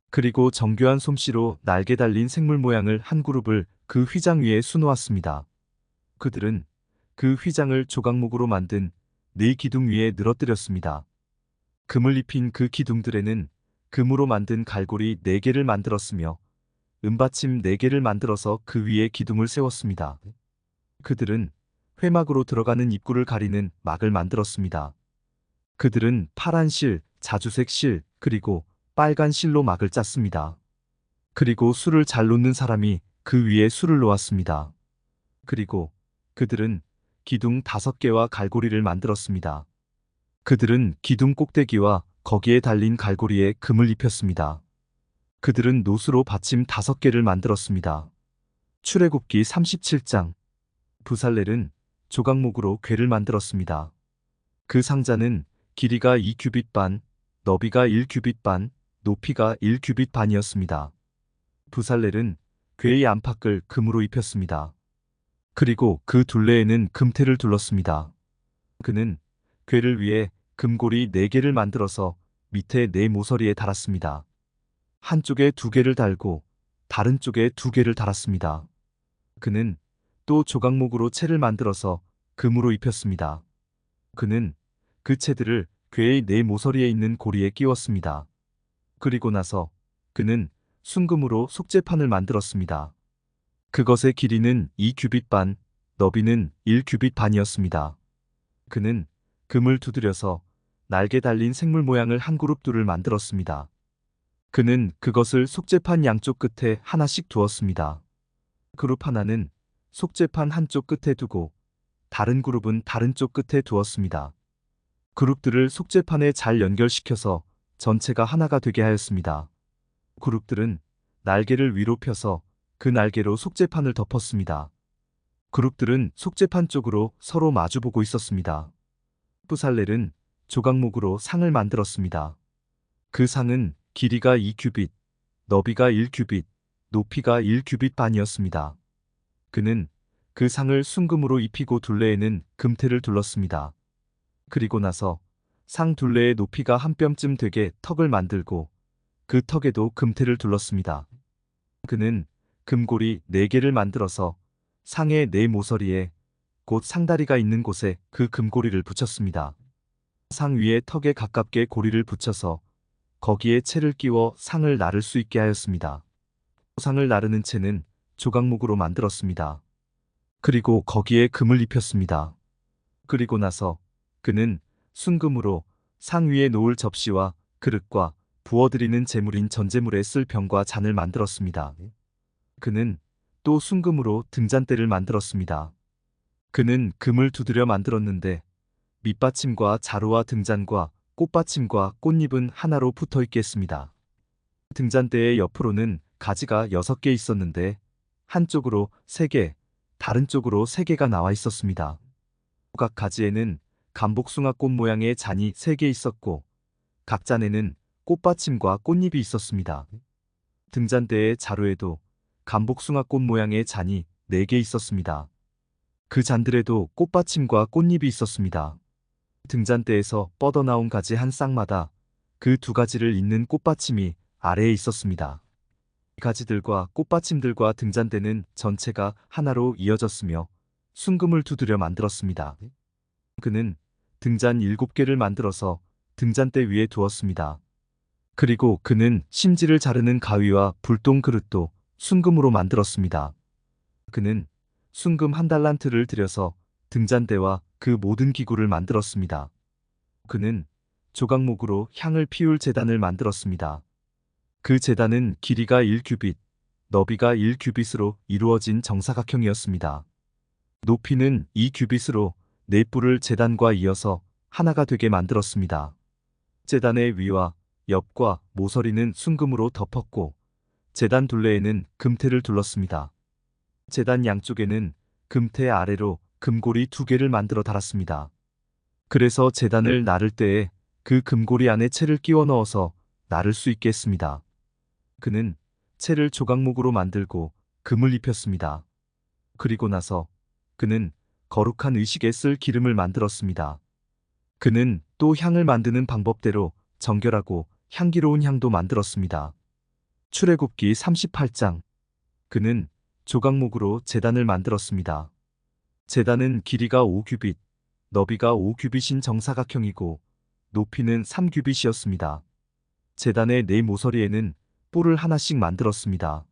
그리고 정교한 솜씨로 날개 달린 생물 모양을 한 그룹을 그 휘장 위에 수놓았습니다. 그들은 그 휘장을 조각목으로 만든 4기둥 위에 늘어뜨렸습니다. 금을 입힌 그 기둥들에는 금으로 만든 갈고리 4개를 만들었으며 은받침 4개를 만들어서 그 위에 기둥을 세웠습니다. 그들은 회막으로 들어가는 입구를 가리는 막을 만들었습니다. 그들은 파란 실, 자주색 실, 그리고 빨간 실로 막을 짰습니다. 그리고 술을 잘 놓는 사람이 그 위에 술을 놓았습니다. 그리고 그들은 기둥 5개와 갈고리를 만들었습니다. 그들은 기둥 꼭대기와 거기에 달린 갈고리에 금을 입혔습니다. 그들은 노수로 받침 5개를 만들었습니다. 출애굽기 37장. 부살렐은 조각목으로 궤를 만들었습니다. 그 상자는 길이가 2규빗 반, 너비가 1규빗 반, 높이가 1규빗 반이었습니다. 부살렐은 궤의 안팎을 금으로 입혔습니다. 그리고 그 둘레에는 금테를 둘렀습니다. 그는 궤를 위해 금고리 4개를 만들어서 밑에 4모서리에 달았습니다. 한쪽에 2개를 달고 다른 쪽에 2개를 달았습니다. 그는 또 조각목으로 채를 만들어서 금으로 입혔습니다. 그는 그 채들을 궤의 4모서리에 있는 고리에 끼웠습니다. 그리고 나서 그는 순금으로 속죄판을 만들었습니다. 그것의 길이는 2규빗 반, 너비는 1규빗 반이었습니다. 그는 금을 두드려서 날개 달린 생물 모양을 한 그룹 둘을 만들었습니다. 그는 그것을 속죄판 양쪽 끝에 하나씩 두었습니다. 그룹 하나는 속죄판 한쪽 끝에 두고 다른 그룹은 다른 쪽 끝에 두었습니다. 그룹들을 속죄판에 잘 연결시켜서 전체가 하나가 되게 하였습니다. 그룹들은 날개를 위로 펴서 그 날개로 속죄판을 덮었습니다. 그룹들은 속죄판 쪽으로 서로 마주보고 있었습니다. 부살렐은 조각목으로 상을 만들었습니다. 그 상은 길이가 2규빗, 너비가 1규빗, 높이가 1규빗 반이었습니다. 그는 그 상을 순금으로 입히고 둘레에는 금테를 둘렀습니다. 그리고 나서 상 둘레의 높이가 한 뼘쯤 되게 턱을 만들고 그 턱에도 금테를 둘렀습니다. 그는 금고리 4개를 만들어서 상의 4모서리에 곧 상다리가 있는 곳에 그 금고리를 붙였습니다. 상 위에 턱에 가깝게 고리를 붙여서 거기에 채를 끼워 상을 나를 수 있게 하였습니다. 상을 나르는 채는 조각목으로 만들었습니다. 그리고 거기에 금을 입혔습니다. 그리고 나서 그는 순금으로 상 위에 놓을 접시와 그릇과 부어드리는 제물인 전제물에 쓸 병과 잔을 만들었습니다. 그는 또 순금으로 등잔대를 만들었습니다. 그는 금을 두드려 만들었는데 밑받침과 자루와 등잔과 꽃받침과 꽃잎은 하나로 붙어 있게 했습니다. 등잔대의 옆으로는 가지가 6개 있었는데 한쪽으로 3개, 다른 쪽으로 3개가 나와 있었습니다. 각 가지에는 감복숭아꽃 모양의 잔이 3개 있었고 각 잔에는 꽃받침과 꽃잎이 있었습니다. 등잔대의 자루에도 감복숭아꽃 모양의 잔이 4개 있었습니다. 그 잔들에도 꽃받침과 꽃잎이 있었습니다. 등잔대에서 뻗어나온 가지 한 쌍마다 그 2가지를 잇는 꽃받침이 아래에 있었습니다. 가지들과 꽃받침들과 등잔대는 전체가 하나로 이어졌으며 순금을 두드려 만들었습니다. 그는 등잔 7개를 만들어서 등잔대 위에 두었습니다. 그리고 그는 심지를 자르는 가위와 불똥 그릇도 순금으로 만들었습니다. 그는 순금 1달란트를 들여서 등잔대와 그 모든 기구를 만들었습니다. 그는 조각목으로 향을 피울 제단을 만들었습니다. 그 제단은 길이가 1규빗, 너비가 1규빗으로 이루어진 정사각형이었습니다. 높이는 2규빗으로 네 뿔을 제단과 이어서 하나가 되게 만들었습니다. 제단의 위와 옆과 모서리는 순금으로 덮었고 제단 둘레에는 금테를 둘렀습니다. 제단 양쪽에는 금테 아래로 금고리 2개를 만들어 달았습니다. 그래서 제단을 나를 때에 그 금고리 안에 채를 끼워 넣어서 나를 수 있게 했습니다. 그는 채를 조각목으로 만들고 금을 입혔습니다. 그리고 나서 그는 거룩한 의식에 쓸 기름을 만들었습니다. 그는 또 향을 만드는 방법대로 정결하고 향기로운 향도 만들었습니다. 출애굽기 38장. 그는 조각목으로 제단을 만들었습니다. 제단은 길이가 5규빗, 너비가 5규빗인 정사각형이고 높이는 3규빗이었습니다. 제단의 네 모서리에는 뿔을 하나씩 만들었습니다.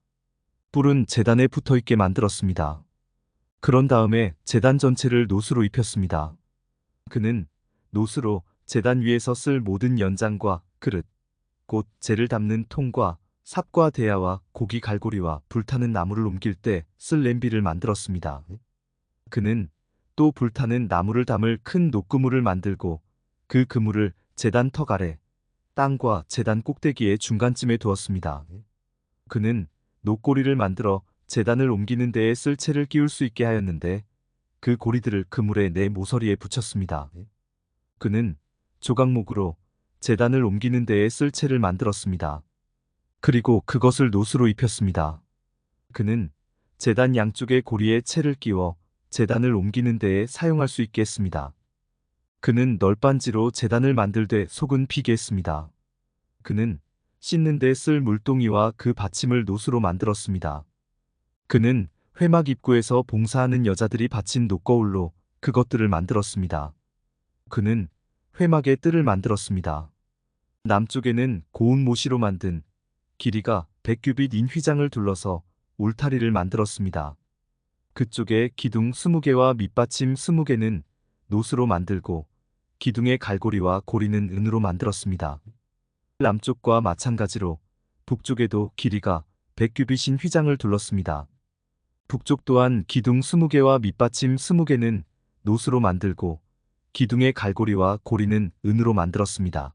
뿔은 제단에 붙어 있게 만들었습니다. 그런 다음에 제단 전체를 노수로 입혔습니다. 그는 노수로 제단 위에서 쓸 모든 연장과 그릇, 곧 재를 담는 통과 삽과 대야와 고기 갈고리와 불타는 나무를 옮길 때 쓸 냄비를 만들었습니다. 그는 또 불타는 나무를 담을 큰 녹그물을 만들고 그 그물을 제단 턱 아래 땅과 제단 꼭대기의 중간쯤에 두었습니다. 그는 녹고리를 만들어 제단을 옮기는 데에 쓸 채를 끼울 수 있게 하였는데 그 고리들을 그물의 네 모서리에 붙였습니다. 그는 조각목으로 제단을 옮기는 데에 쓸 채를 만들었습니다. 그리고 그것을 노수로 입혔습니다. 그는 제단 양쪽의 고리에 채를 끼워 제단을 옮기는 데에 사용할 수 있게 했습니다. 그는 널빤지로 제단을 만들되 속은 피게 했습니다. 그는 씻는 데 쓸 물동이와 그 받침을 노수로 만들었습니다. 그는 회막 입구에서 봉사하는 여자들이 받친 녹거울로 그것들을 만들었습니다. 그는 회막의 뜰을 만들었습니다. 남쪽에는 고운 모시로 만든 길이가 100규빗인 휘장을 둘러서 울타리를 만들었습니다. 그쪽에 기둥 20개와 밑받침 20개는 노수로 만들고 기둥의 갈고리와 고리는 은으로 만들었습니다. 남쪽과 마찬가지로 북쪽에도 길이가 100규빗인 휘장을 둘렀습니다. 북쪽 또한 기둥 20개와 밑받침 20개는 노수로 만들고 기둥의 갈고리와 고리는 은으로 만들었습니다.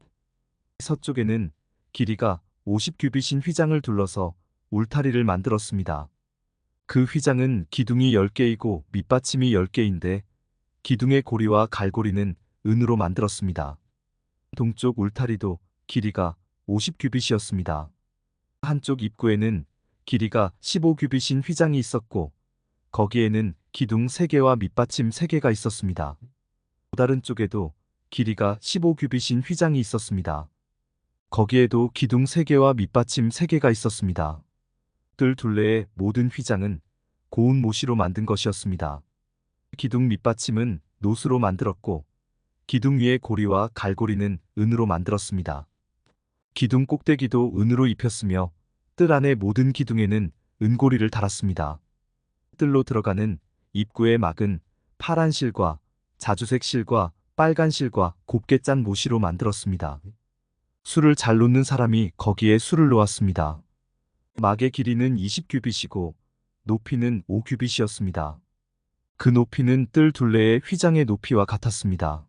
서쪽에는 길이가 50규빗인 휘장을 둘러서 울타리를 만들었습니다. 그 휘장은 기둥이 10개이고 밑받침이 10개인데 기둥의 고리와 갈고리는 은으로 만들었습니다. 동쪽 울타리도 길이가 50규빗이었습니다. 한쪽 입구에는 길이가 15규빗인 휘장이 있었고 거기에는 기둥 3개와 밑받침 3개가 있었습니다. 또 다른 쪽에도 길이가 15규빗인 휘장이 있었습니다. 거기에도 기둥 3개와 밑받침 3개가 있었습니다. 뜰 둘레의 모든 휘장은 고운 모시로 만든 것이었습니다. 기둥 밑받침은 노수로 만들었고 기둥 위의 고리와 갈고리는 은으로 만들었습니다. 기둥 꼭대기도 은으로 입혔으며 뜰 안의 모든 기둥에는 은고리를 달았습니다. 뜰로 들어가는 입구의 막은 파란 실과 자주색 실과 빨간 실과 곱게 짠 모시로 만들었습니다. 술을 잘 놓는 사람이 거기에 술을 놓았습니다. 막의 길이는 20규빗이고 높이는 5규빗이었습니다. 그 높이는 뜰 둘레의 휘장의 높이와 같았습니다.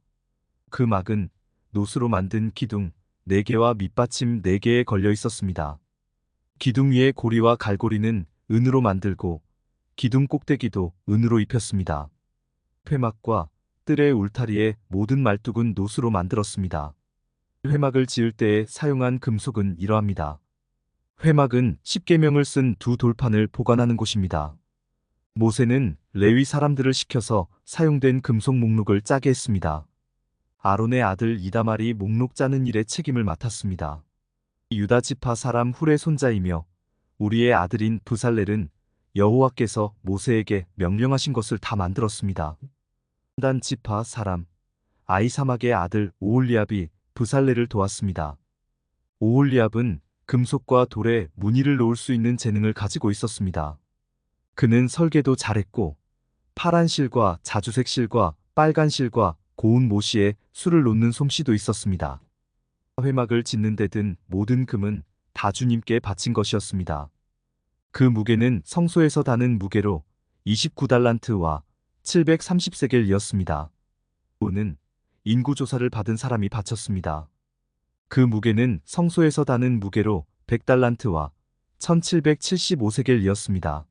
그 막은 노수로 만든 기둥 4개와 밑받침 4개에 걸려 있었습니다. 기둥 위의 고리와 갈고리는 은으로 만들고 기둥 꼭대기도 은으로 입혔습니다. 회막과 뜰의 울타리의 모든 말뚝은 노수로 만들었습니다. 회막을 지을 때에 사용한 금속은 이러합니다. 회막은 십계명을 쓴 두 돌판을 보관하는 곳입니다. 모세는 레위 사람들을 시켜서 사용된 금속 목록을 짜게 했습니다. 아론의 아들 이다말이 목록 짜는 일에 책임을 맡았습니다. 유다 지파 사람 훌의 손자이며 우리의 아들인 브살렐은 여호와께서 모세에게 명령하신 것을 다 만들었습니다. 단 지파 사람 아히사막의 아들 오홀리압이 브살렐을 도왔습니다. 오홀리압은 금속과 돌에 무늬를 놓을 수 있는 재능을 가지고 있었습니다. 그는 설계도 잘했고 파란 실과 자주색 실과 빨간 실과 고운 모시에 술을 놓는 솜씨도 있었습니다. 회막을 짓는 데 든 모든 금은 다 주님께 바친 것이었습니다. 그 무게는 성소에서 다는 무게로 29달란트와 730세겔이었습니다. 오는 인구조사를 받은 사람이 바쳤습니다. 그 무게는 성소에서 다는 무게로 100달란트와 1775세겔이었습니다.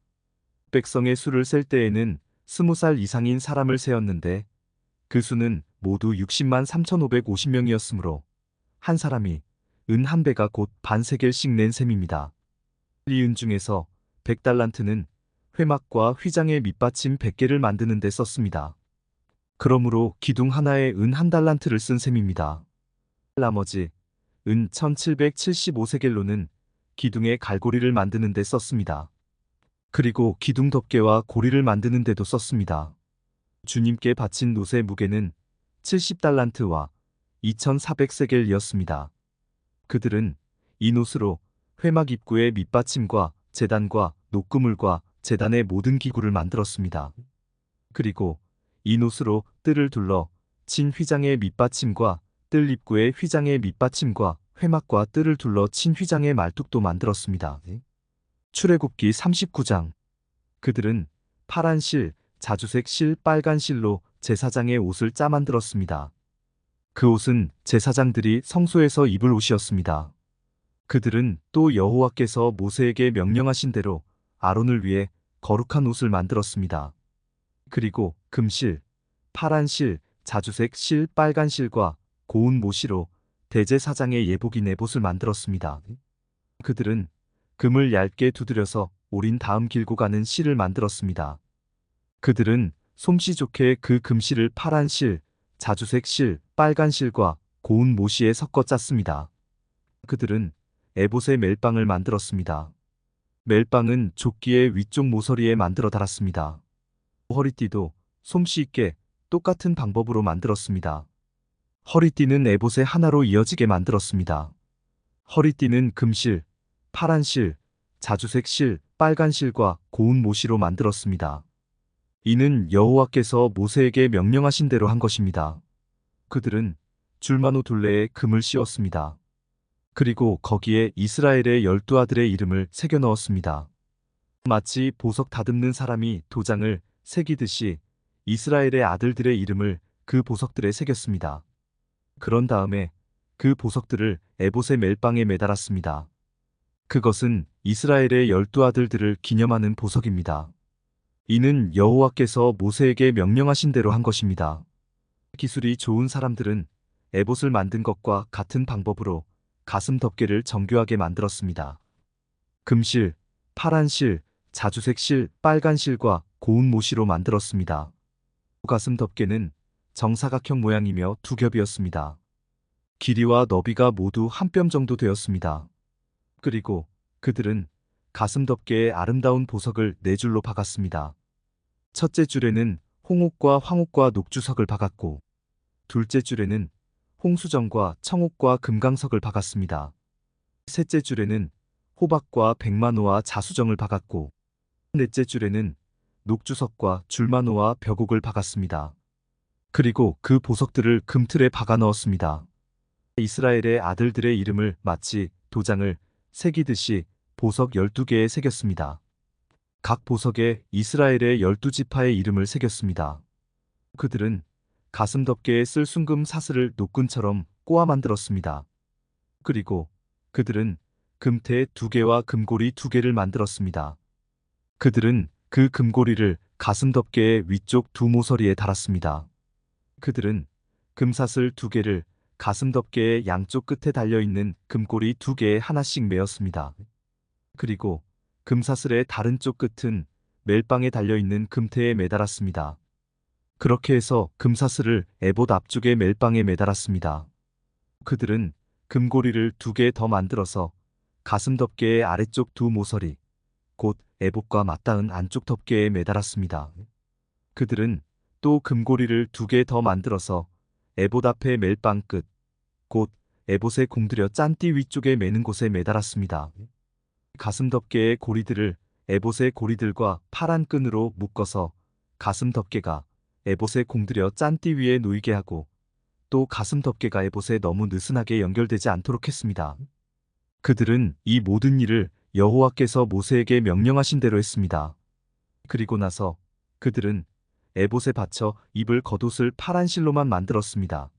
백성의 수를 셀 때에는 20살 이상인 사람을 세었는데 그 수는 모두 60만 3,550명이었으므로 한 사람이 은 한 배가 곧 반세겔씩 낸 셈입니다. 이 은 중에서 100달란트는 회막과 휘장의 밑받침 100개를 만드는 데 썼습니다. 그러므로 기둥 하나에 은 한 달란트를 쓴 셈입니다. 나머지 은 1775세겔로는 기둥의 갈고리를 만드는 데 썼습니다. 그리고 기둥 덮개와 고리를 만드는 데도 썼습니다. 주님께 바친 놋의 무게는 70달란트와 2400세겔이었습니다. 그들은 이 놋으로 회막 입구의 밑받침과 제단과 녹그물과 제단의 모든 기구를 만들었습니다. 그리고 이 놋으로 뜰을 둘러 친 휘장의 밑받침과 뜰 입구의 휘장의 밑받침과 회막과 뜰을 둘러 친 휘장의 말뚝도 만들었습니다. 출애굽기 39장. 그들은 파란 실, 자주색 실, 빨간 실로 제사장의 옷을 짜 만들었습니다. 그 옷은 제사장들이 성소에서 입을 옷이었습니다. 그들은 또 여호와께서 모세에게 명령하신 대로 아론을 위해 거룩한 옷을 만들었습니다. 그리고 금실, 파란 실, 자주색 실, 빨간 실과 고운 모시로 대제사장의 예복인 에봇을 만들었습니다. 그들은 금을 얇게 두드려서 오린 다음 길고 가는 실을 만들었습니다. 그들은 솜씨 좋게 그 금실을 파란 실, 자주색 실, 빨간 실과 고운 모시에 섞어 짰습니다. 그들은 에봇의 멜빵을 만들었습니다. 멜빵은 조끼의 위쪽 모서리에 만들어 달았습니다. 허리띠도 솜씨 있게 똑같은 방법으로 만들었습니다. 허리띠는 에봇의 하나로 이어지게 만들었습니다. 허리띠는 금실, 파란 실, 자주색 실, 빨간 실과 고운 모시로 만들었습니다. 이는 여호와께서 모세에게 명령하신 대로 한 것입니다. 그들은 줄마노 둘레에 금을 씌웠습니다. 그리고 거기에 이스라엘의 12아들의 이름을 새겨 넣었습니다. 마치 보석 다듬는 사람이 도장을 새기듯이 이스라엘의 아들들의 이름을 그 보석들에 새겼습니다. 그런 다음에 그 보석들을 에봇의 멜빵에 매달았습니다. 그것은 이스라엘의 12아들들을 기념하는 보석입니다. 이는 여호와께서 모세에게 명령하신 대로 한 것입니다. 기술이 좋은 사람들은 에봇을 만든 것과 같은 방법으로 가슴 덮개를 정교하게 만들었습니다. 금실, 파란 실, 자주색 실, 빨간 실과 고운 모시로 만들었습니다. 가슴 덮개는 정사각형 모양이며 두 겹이었습니다. 길이와 너비가 모두 한 뼘 정도 되었습니다. 그리고 그들은 가슴 덮개에 아름다운 보석을 네 줄로 박았습니다. 첫째 줄에는 홍옥과 황옥과 녹주석을 박았고 둘째 줄에는 홍수정과 청옥과 금강석을 박았습니다. 셋째 줄에는 호박과 백마노와 자수정을 박았고 넷째 줄에는 녹주석과 줄마노와 벽옥을 박았습니다. 그리고 그 보석들을 금틀에 박아 넣었습니다. 이스라엘의 아들들의 이름을 마치 도장을 새기듯이 보석 12개에 새겼습니다. 각 보석에 이스라엘의 12지파의 이름을 새겼습니다. 그들은 가슴 덮개에 쓸 순금 사슬을 노끈처럼 꼬아 만들었습니다. 그리고 그들은 금테 2개와 금고리 2개를 만들었습니다. 그들은 그 금고리를 가슴 덮개의 위쪽 두 모서리에 달았습니다. 그들은 금사슬 2개를 가슴 덮개의 양쪽 끝에 달려있는 금고리 2개에 하나씩 매었습니다. 그리고 금사슬의 다른 쪽 끝은 멜빵에 달려있는 금테에 매달았습니다. 그렇게 해서 금사슬을 에봇 앞쪽의 멜빵에 매달았습니다. 그들은 금고리를 2개 더 만들어서 가슴 덮개의 아래쪽 두 모서리, 곧 에봇과 맞닿은 안쪽 덮개에 매달았습니다. 그들은 또 금고리를 2개 더 만들어서 에봇 앞에 멜빵 끝, 곧 에봇에 공들여 짠띠 위쪽에 매는 곳에 매달았습니다. 가슴 덮개의 고리들을 에봇의 고리들과 파란 끈으로 묶어서 가슴 덮개가 에봇에 공들여 짠띠 위에 놓이게 하고, 또 가슴 덮개가 에봇에 너무 느슨하게 연결되지 않도록 했습니다. 그들은 이 모든 일을 여호와께서 모세에게 명령하신 대로 했습니다. 그리고 나서 그들은 에봇에 받쳐 입을 겉옷을 파란 실로만 만들었습니다.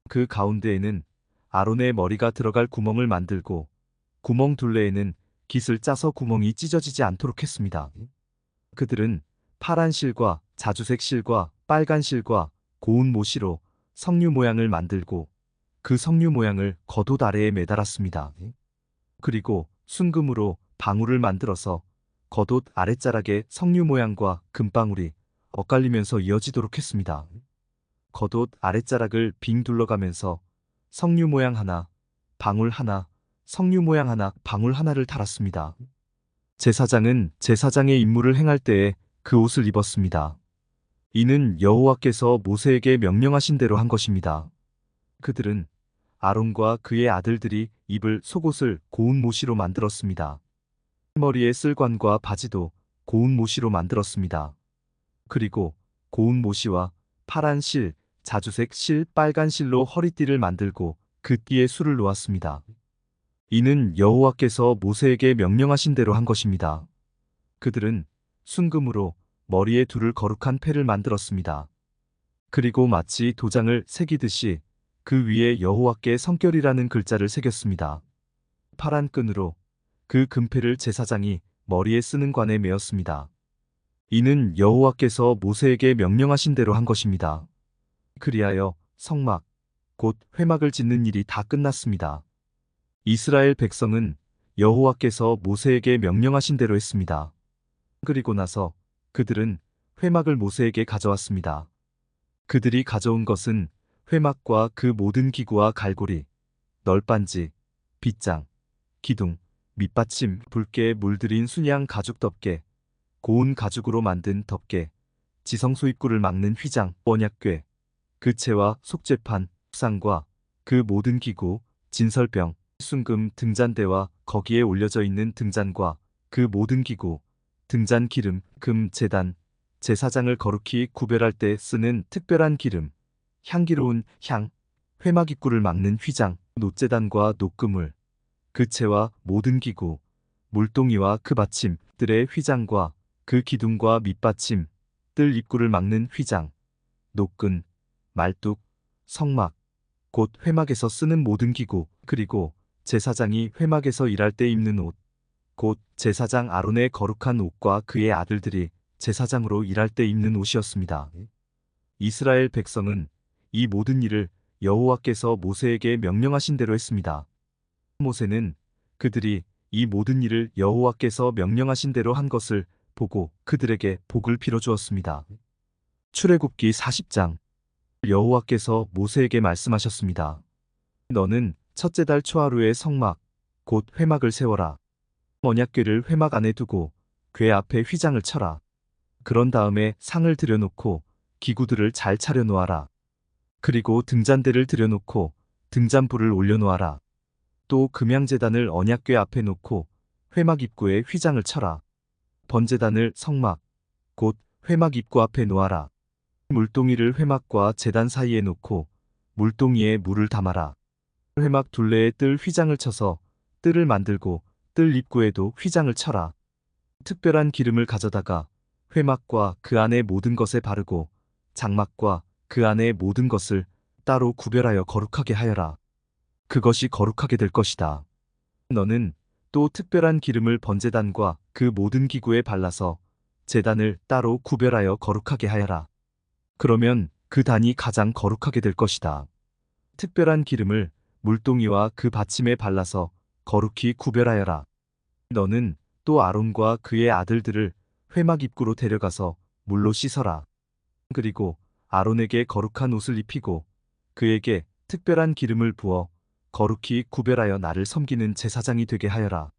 그 가운데에는 아론의 머리가 들어갈 구멍을 만들고, 구멍 둘레에는 깃을 짜서 구멍이 찢어지지 않도록 했습니다. 그들은 파란 실과 자주색 실과 빨간 실과 고운 모시로 석류 모양을 만들고, 그 석류 모양을 겉옷 아래에 매달았습니다. 그리고 순금으로 방울을 만들어서 겉옷 아랫자락에 석류 모양과 금방울이 엇갈리면서 이어지도록 했습니다. 겉옷 아랫자락을 빙 둘러가면서 석류 모양 하나, 방울 하나, 석류 모양 하나, 방울 하나를 달았습니다. 제사장은 제사장의 임무를 행할 때에 그 옷을 입었습니다. 이는 여호와께서 모세에게 명령하신 대로 한 것입니다. 그들은 아론과 그의 아들들이 입을 속옷을 고운 모시로 만들었습니다. 머리에 쓸 관과 바지도 고운 모시로 만들었습니다. 그리고 고운 모시와 파란 실, 자주색 실, 빨간 실로 허리띠를 만들고 그 띠에 술을 놓았습니다. 이는 여호와께서 모세에게 명령하신 대로 한 것입니다. 그들은 순금으로 머리에 두를 거룩한 패를 만들었습니다. 그리고 마치 도장을 새기듯이 그 위에 여호와께 성결이라는 글자를 새겼습니다. 파란 끈으로 그 금패를 제사장이 머리에 쓰는 관에 메었습니다. 이는 여호와께서 모세에게 명령하신 대로 한 것입니다. 그리하여 성막, 곧 회막을 짓는 일이 다 끝났습니다. 이스라엘 백성은 여호와께서 모세에게 명령하신 대로 했습니다. 그리고 나서 그들은 회막을 모세에게 가져왔습니다. 그들이 가져온 것은 회막과 그 모든 기구와 갈고리, 널빤지, 빗장, 기둥, 밑받침, 붉게 물들인 순양 가죽 덮개, 고운 가죽으로 만든 덮개, 지성소 입구를 막는 휘장, 언약궤, 그 채와 속죄판, 상과 그 모든 기구, 진설병, 순금 등잔대와 거기에 올려져 있는 등잔과 그 모든 기구, 등잔 기름, 금 제단, 제사장을 거룩히 구별할 때 쓰는 특별한 기름, 향기로운 향, 회막 입구를 막는 휘장, 놋제단과 놋그물, 그 채와 모든 기구, 물동이와 그 받침, 뜰의 휘장과 그 기둥과 밑받침, 뜰 입구를 막는 휘장, 놋근, 말뚝, 성막, 곧 회막에서 쓰는 모든 기구, 그리고 제사장이 회막에서 일할 때 입는 옷, 곧 제사장 아론의 거룩한 옷과 그의 아들들이 제사장으로 일할 때 입는 옷이었습니다. 이스라엘 백성은 이 모든 일을 여호와께서 모세에게 명령하신 대로 했습니다. 모세는 그들이 이 모든 일을 여호와께서 명령하신 대로 한 것을 보고 그들에게 복을 빌어주었습니다. 출애굽기 40장. 여호와께서 모세에게 말씀하셨습니다. 너는 첫째 달 초하루에 성막, 곧 회막을 세워라. 언약궤를 회막 안에 두고 궤 앞에 휘장을 쳐라. 그런 다음에 상을 들여놓고 기구들을 잘 차려 놓아라. 그리고 등잔대를 들여놓고 등잔불을 올려놓아라. 또 금양제단을 언약궤 앞에 놓고 회막 입구에 휘장을 쳐라. 번제단을 성막, 곧 회막 입구 앞에 놓아라. 물동이를 회막과 제단 사이에 놓고 물동이에 물을 담아라. 회막 둘레에 뜰 휘장을 쳐서 뜰을 만들고 뜰 입구에도 휘장을 쳐라. 특별한 기름을 가져다가 회막과 그 안의 모든 것에 바르고 장막과 그 안의 모든 것을 따로 구별하여 거룩하게 하여라. 그것이 거룩하게 될 것이다. 너는 또 특별한 기름을 번제단과 그 모든 기구에 발라서 제단을 따로 구별하여 거룩하게 하여라. 그러면 그 단이 가장 거룩하게 될 것이다. 특별한 기름을 물동이와 그 받침에 발라서 거룩히 구별하여라. 너는 또 아론과 그의 아들들을 회막 입구로 데려가서 물로 씻어라. 그리고 아론에게 거룩한 옷을 입히고 그에게 특별한 기름을 부어 거룩히 구별하여 나를 섬기는 제사장이 되게 하여라.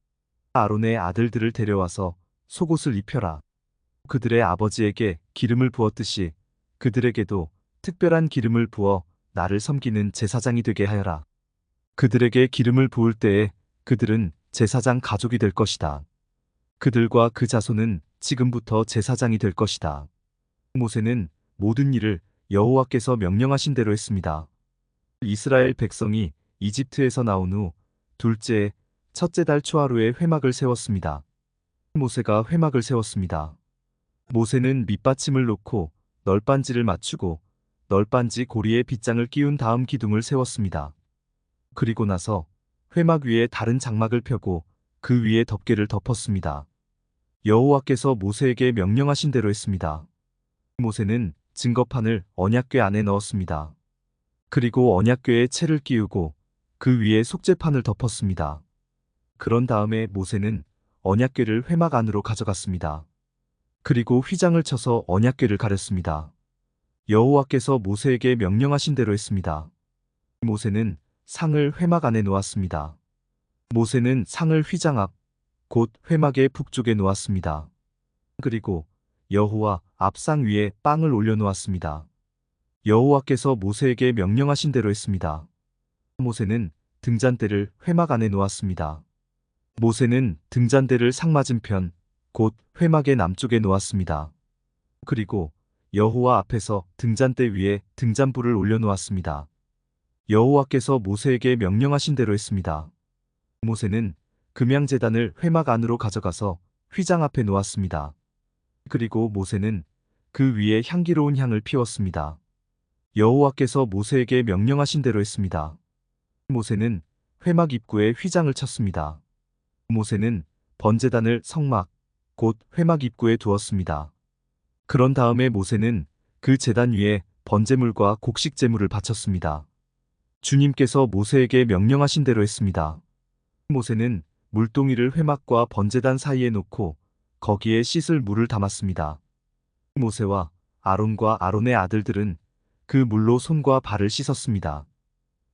아론의 아들들을 데려와서 속옷을 입혀라. 그들의 아버지에게 기름을 부었듯이 그들에게도 특별한 기름을 부어 나를 섬기는 제사장이 되게 하여라. 그들에게 기름을 부을 때에 그들은 제사장 가족이 될 것이다. 그들과 그 자손은 지금부터 제사장이 될 것이다. 모세는 모든 일을 여호와께서 명령하신 대로 했습니다. 이스라엘 백성이 이집트에서 나온 후 둘째, 첫째 달 초하루에 회막을 세웠습니다. 모세가 회막을 세웠습니다. 모세는 밑받침을 놓고 널빤지를 맞추고 널빤지 고리에 빗장을 끼운 다음 기둥을 세웠습니다. 그리고 나서 회막 위에 다른 장막을 펴고 그 위에 덮개를 덮었습니다. 여호와께서 모세에게 명령하신 대로 했습니다. 모세는 증거판을 언약궤 안에 넣었습니다. 그리고 언약궤에 채를 끼우고 그 위에 속죄판을 덮었습니다. 그런 다음에 모세는 언약궤를 회막 안으로 가져갔습니다. 그리고 휘장을 쳐서 언약궤를 가렸습니다. 여호와께서 모세에게 명령하신 대로 했습니다. 모세는 상을 회막 안에 놓았습니다. 모세는 상을 휘장 앞, 곧 회막의 북쪽에 놓았습니다. 그리고 여호와 앞상 위에 빵을 올려놓았습니다. 여호와께서 모세에게 명령하신 대로 했습니다. 모세는 등잔대를 회막 안에 놓았습니다. 모세는 등잔대를 상맞은편, 곧 회막의 남쪽에 놓았습니다. 그리고 여호와 앞에서 등잔대 위에 등잔불을 올려놓았습니다. 여호와께서 모세에게 명령하신 대로 했습니다. 모세는 금양제단을 회막 안으로 가져가서 휘장 앞에 놓았습니다. 그리고 모세는 그 위에 향기로운 향을 피웠습니다. 여호와께서 모세에게 명령하신 대로 했습니다. 모세는 회막 입구에 휘장을 쳤습니다. 모세는 번제단을 성막, 곧 회막 입구에 두었습니다. 그런 다음에 모세는 그 제단 위에 번제물과 곡식제물을 바쳤습니다. 주님께서 모세에게 명령하신 대로 했습니다. 모세는 물동이를 회막과 번제단 사이에 놓고 거기에 씻을 물을 담았습니다. 모세와 아론과 아론의 아들들은 그 물로 손과 발을 씻었습니다.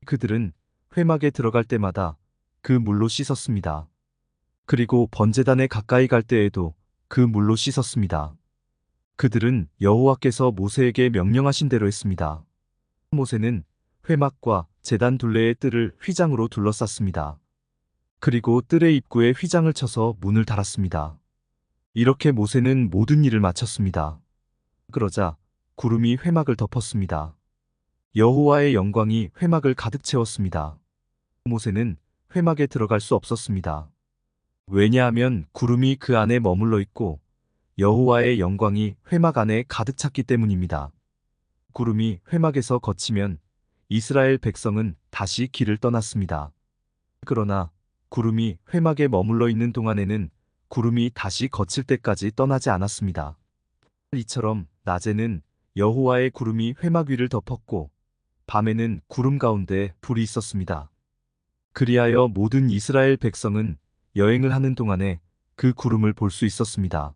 그들은 회막에 들어갈 때마다 그 물로 씻었습니다. 그리고 번제단에 가까이 갈 때에도 그 물로 씻었습니다. 그들은 여호와께서 모세에게 명령하신 대로 했습니다. 모세는 회막과 제단 둘레의 뜰을 휘장으로 둘러쌌습니다. 그리고 뜰의 입구에 휘장을 쳐서 문을 닫았습니다. 이렇게 모세는 모든 일을 마쳤습니다. 그러자 구름이 회막을 덮었습니다. 여호와의 영광이 회막을 가득 채웠습니다. 모세는 회막에 들어갈 수 없었습니다. 왜냐하면 구름이 그 안에 머물러 있고 여호와의 영광이 회막 안에 가득 찼기 때문입니다. 구름이 회막에서 거치면 이스라엘 백성은 다시 길을 떠났습니다. 그러나 구름이 회막에 머물러 있는 동안에는 구름이 다시 거칠 때까지 떠나지 않았습니다. 이처럼 낮에는 여호와의 구름이 회막 위를 덮었고 밤에는 구름 가운데 불이 있었습니다. 그리하여 모든 이스라엘 백성은 여행을 하는 동안에 그 구름을 볼 수 있었습니다.